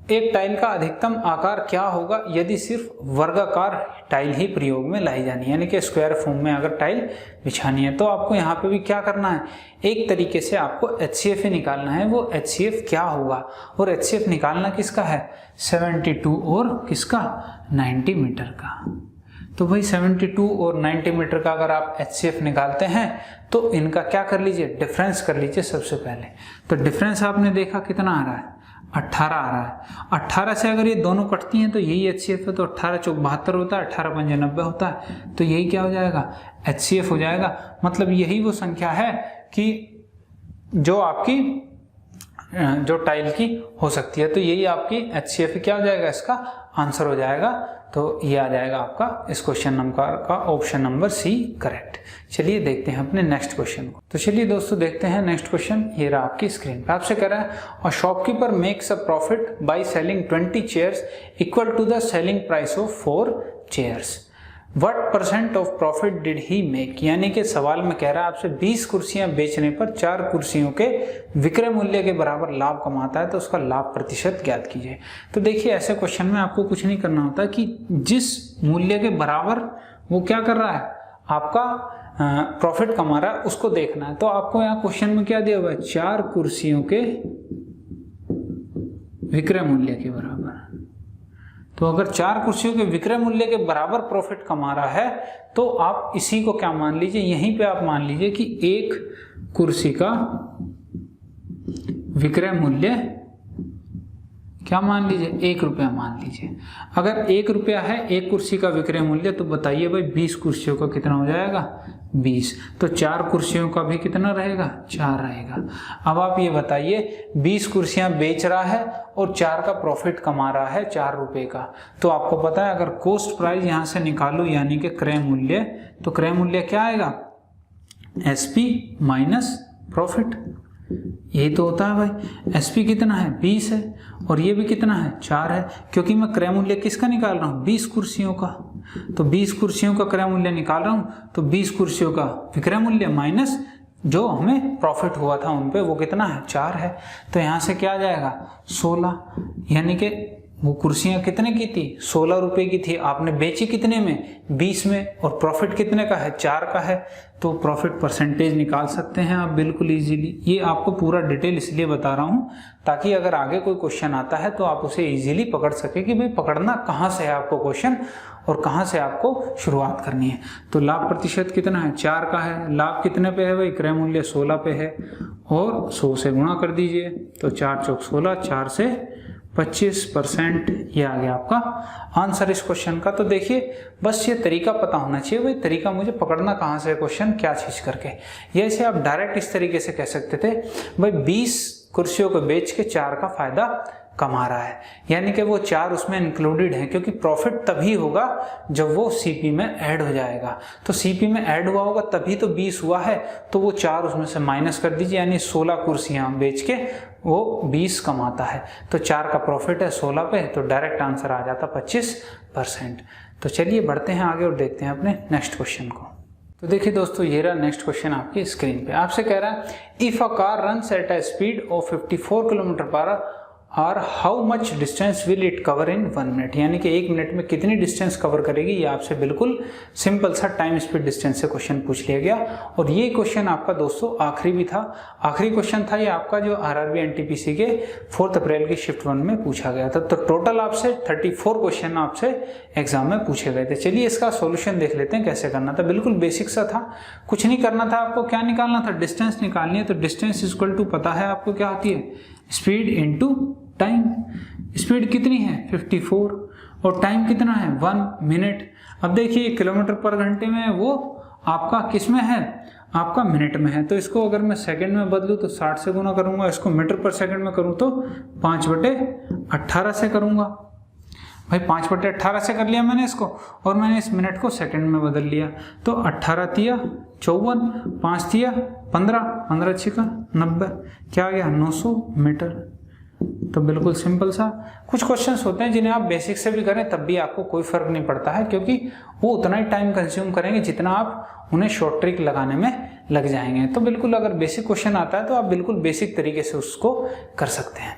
एक टाइल का अधिकतम आकार क्या होगा यदि सिर्फ वर्गाकार टाइल ही प्रयोग में लाई जानी है, यानी कि स्क्वायर फॉर्म में अगर टाइल बिछानी है। तो आपको यहाँ पे भी क्या करना है, एक तरीके से आपको HCF ही निकालना है, वो HCF क्या होगा, और HCF निकालना किसका है, 72 और किसका, 90 मीटर का। तो भाई 72 और 90 मीटर का अगर आप HCF निकालते हैं तो इनका क्या कर लीजिए, डिफरेंस कर लीजिए सबसे पहले। तो डिफरेंस आपने देखा कितना आ रहा है, 18 आ रहा है। 18 से अगर ये दोनों कटती हैं तो यही HCF है, तो 18 चौक 72 होता है, 18 पंजे 90 होता है, तो यही क्या हो जाएगा, HCF हो जाएगा। मतलब यही वो संख्या है कि जो आपकी जो टाइल की हो सकती है, तो यही आपकी HCF क्या हो जाएगा, इसका आंसर हो जाएगा। तो ये आ जाएगा आपका इस क्वेश्चन नंबर का ऑप्शन नंबर सी करेक्ट। चलिए देखते हैं अपने नेक्स्ट क्वेश्चन को। तो चलिए दोस्तों देखते हैं नेक्स्ट क्वेश्चन, ये रहा आपकी स्क्रीन पे। आपसे कह रहा है a shopkeeper makes a profit by selling 20 chairs equal to the selling price of 4 chairs, what % of profit did he make, यानी कि सवाल में कह रहा है आपसे 20 कुर्सियां बेचने पर 4 कुर्सियों के विक्रय मूल्य के बराबर लाभ कमाता है, तो उसका लाभ प्रतिशत ज्ञात कीजिए। तो देखिए ऐसे क्वेश्चन में आपको कुछ नहीं करना होता कि जिस मूल्य के बराबर वो क्या कर रहा है, आपका प्रॉफिट कमा रहा है, उसको देखना है। तो आपको यहाँ क्वेश्चन में क्या दिया हुआ है, 4 कुर्सियों के विक्रय मूल्य के बराबर। तो अगर 4 कुर्सियों के विक्रय मूल्य के बराबर प्रॉफिट कमा रहा है तो आप इसी को क्या मान लीजिए, यहीं पे आप मान लीजिए कि एक कुर्सी का विक्रय मूल्य क्या मान लीजिए, 1 रुपया मान लीजिए। अगर 1 रुपया है एक कुर्सी का विक्रय मूल्य, तो बताइए भाई 20 कुर्सियों का कितना हो जाएगा, 20। तो 4 कुर्सियों का भी कितना रहेगा, 4 रहेगा। अब आप ये बताइए 20 कुर्सियां बेच रहा है और 4 का प्रॉफिट कमा रहा है 4 रुपए का। तो आपको पता है अगर कॉस्ट प्राइस यहां से निकालो यानी कि क्रय मूल्य, तो क्रय मूल्य क्या आएगा, SP माइनस प्रॉफिट, यही तो होता है भाई। SP कितना है, 20 है, और ये भी कितना है, 4 है, क्योंकि मैं क्रय मूल्य किसका निकाल रहा हूँ, 20 कुर्सियों का। तो 20 कुर्सियों का क्रय मूल्य निकाल रहा हूँ, तो 20 कुर्सियों का विक्रय मूल्य माइनस जो हमें प्रॉफिट हुआ था उन पे, वो कितना है, 4 है। तो यहाँ से क्या आ जाएगा, 16, यानी कि वो कुर्सियां कितने की थी, 16 रुपए की थी, आपने बेची कितने में, 20 में, और प्रॉफिट कितने का है, 4 का है। तो प्रॉफिट परसेंटेज निकाल सकते हैं आप बिल्कुल इजीली। ये आपको पूरा डिटेल इसलिए बता रहा हूँ ताकि अगर आगे कोई क्वेश्चन आता है तो आप उसे इजीली पकड़ सके कि भाई पकड़ना कहाँ से है आपको क्वेश्चन और कहाँ से आपको शुरुआत करनी है। तो लाभ प्रतिशत कितना है, 4 का है। लाभ कितने पे है भाई, क्रय मूल्य 16 पे है, और 100 से गुणा कर दीजिए, तो 4 चौक 16, 4 से 25%, ये आ गया आपका आंसर इस क्वेश्चन का। तो देखिए बस ये तरीका पता होना चाहिए भाई, तरीका मुझे पकड़ना कहाँ से क्वेश्चन क्या चीज करके। ये ऐसे आप डायरेक्ट इस तरीके से कह सकते थे भाई 20 कुर्सियों को बेच के 4 का फायदा कमा रहा है, यानी कि वो 4 उसमें इंक्लूडेड है, क्योंकि प्रॉफिट तभी होगा जब वो सीपी में ऐड हो जाएगा। तो सीपी में ऐड हुआ होगा तभी तो 20 हुआ है, तो वो 4 उसमें से माइनस कर दीजिए, यानी 16 कुर्सियां बेच के वो 20 कमाता है। तो 4 का प्रॉफिट है 16 पे, तो डायरेक्ट आंसर आ जाता 25%। तो चलिए बढ़ते हैं आगे और देखते हैं अपने नेक्स्ट क्वेश्चन को। तो देखिए दोस्तों ये रहा नेक्स्ट क्वेश्चन आपकी स्क्रीन पे। आपसे कह रहा है if a car runs at a speed of 54 km/h और how much distance will it cover in 1 minute, यानी कि 1 मिनट में कितनी डिस्टेंस कवर करेगी। ये आपसे बिल्कुल सिंपल सा टाइम स्पीड डिस्टेंस से क्वेश्चन पूछ लिया गया। और ये क्वेश्चन आपका दोस्तों आखिरी भी था, आखिरी क्वेश्चन था ये आपका जो RRB NTPC के 4 अप्रैल की शिफ्ट 1 में पूछा गया था। तो टोटल आपसे 34 क्वेश्चन आपसे एग्जाम में पूछे गए थे। चलिए इसका सोल्यूशन देख लेते हैं कैसे करना था। बिल्कुल बेसिक सा था, कुछ नहीं करना था आपको, क्या निकालना था, डिस्टेंस निकालनी है। तो डिस्टेंस इक्वल टू पता है आपको क्या होती है, स्पीड इनटू टाइम। स्पीड कितनी है 54 और टाइम कितना है 1 मिनट। अब देखिए किलोमीटर पर घंटे में, वो आपका किस में है, आपका मिनट में है। तो इसको अगर मैं सेकंड में बदलूं तो 60 से गुना करूंगा, इसको मीटर पर सेकंड में करूं तो 5/18 से करूंगा। भाई 5/18 से कर लिया मैंने इसको, और मैंने इस मिनट को सेकंड में बदल लिया। तो 18 तिया 54, 5 तिया 15, 15 छिका 90, क्या आ गया 900 मीटर। तो बिल्कुल सिंपल सा कुछ क्वेश्चंस होते हैं जिन्हें आप बेसिक से भी करें तब भी आपको कोई फर्क नहीं पड़ता है, क्योंकि वो उतना ही टाइम कंज्यूम करेंगे जितना आप उन्हें शॉर्ट ट्रिक लगाने में लग जाएंगे। तो बिल्कुल अगर बेसिक क्वेश्चन आता है तो आप बिल्कुल बेसिक तरीके से उसको कर सकते हैं।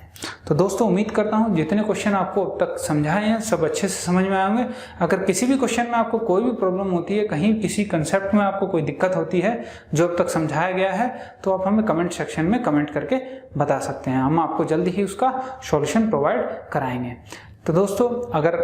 तो दोस्तों उम्मीद करता हूँ जितने क्वेश्चन आपको अब तक समझाए हैं सब अच्छे से समझ में आए होंगे। अगर किसी भी क्वेश्चन में आपको कोई भी प्रॉब्लम होती है, कहीं किसी कंसेप्ट में आपको कोई दिक्कत होती है जो अब तक समझाया गया है, तो आप हमें कमेंट सेक्शन में कमेंट करके बता सकते हैं। हम आपको जल्दी ही उसका सॉल्यूशन प्रोवाइड कराएंगे। तो दोस्तों अगर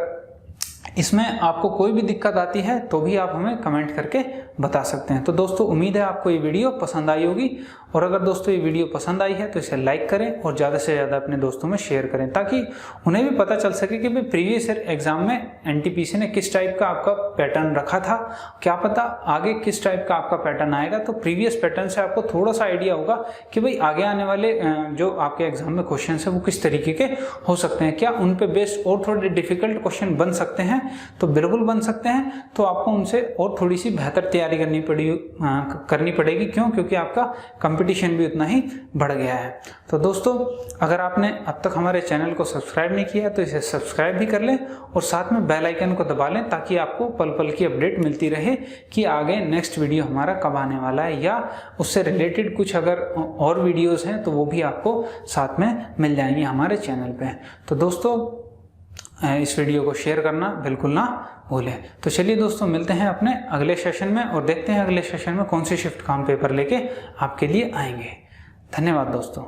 इसमें आपको कोई भी दिक्कत आती है तो भी आप हमें कमेंट करके बता सकते हैं। तो दोस्तों उम्मीद है आपको ये वीडियो पसंद आई होगी, और अगर दोस्तों ये वीडियो पसंद आई है तो इसे लाइक करें और ज़्यादा से ज़्यादा अपने दोस्तों में शेयर करें, ताकि उन्हें भी पता चल सके कि भाई प्रीवियस ईयर एग्जाम में एनटीपीसी ने किस टाइप का आपका पैटर्न रखा था, क्या पता आगे किस टाइप का आपका पैटर्न आएगा। तो प्रीवियस पैटर्न से आपको थोड़ा सा आइडिया होगा कि भाई आगे आने वाले जो आपके एग्जाम में क्वेश्चन है वो किस तरीके के हो सकते हैं, क्या उन पे बेस्ड और थोड़े डिफिकल्ट क्वेश्चन बन सकते हैं। तो बिल्कुल बन सकते हैं, तो आपको उनसे और थोड़ी सी बेहतर तैयारी करनी पड़ेगी। क्यों? क्योंकि आपका कंपटीशन भी उतना ही बढ़ गया है। तो दोस्तों अगर आपने अब तक हमारे चैनल को सब्सक्राइब नहीं किया तो इसे सब्सक्राइब भी कर लें और साथ में बेल आइकन को दबा लें, ताकि आपको पल पल की अपडेट मिलती रहे कि आगे नेक्स्ट वीडियो हमारा कब आने वाला है, या उससे रिलेटेड कुछ अगर और वीडियोस हैं तो वो भी आपको साथ में मिल जाएंगी हमारे चैनल पे। तो दोस्तों इस वीडियो को शेयर करना बिल्कुल ना भूलें। तो चलिए दोस्तों मिलते हैं अपने अगले सेशन में और देखते हैं अगले सेशन में कौन सी शिफ्ट काम पेपर लेके आपके लिए आएंगे। धन्यवाद दोस्तों।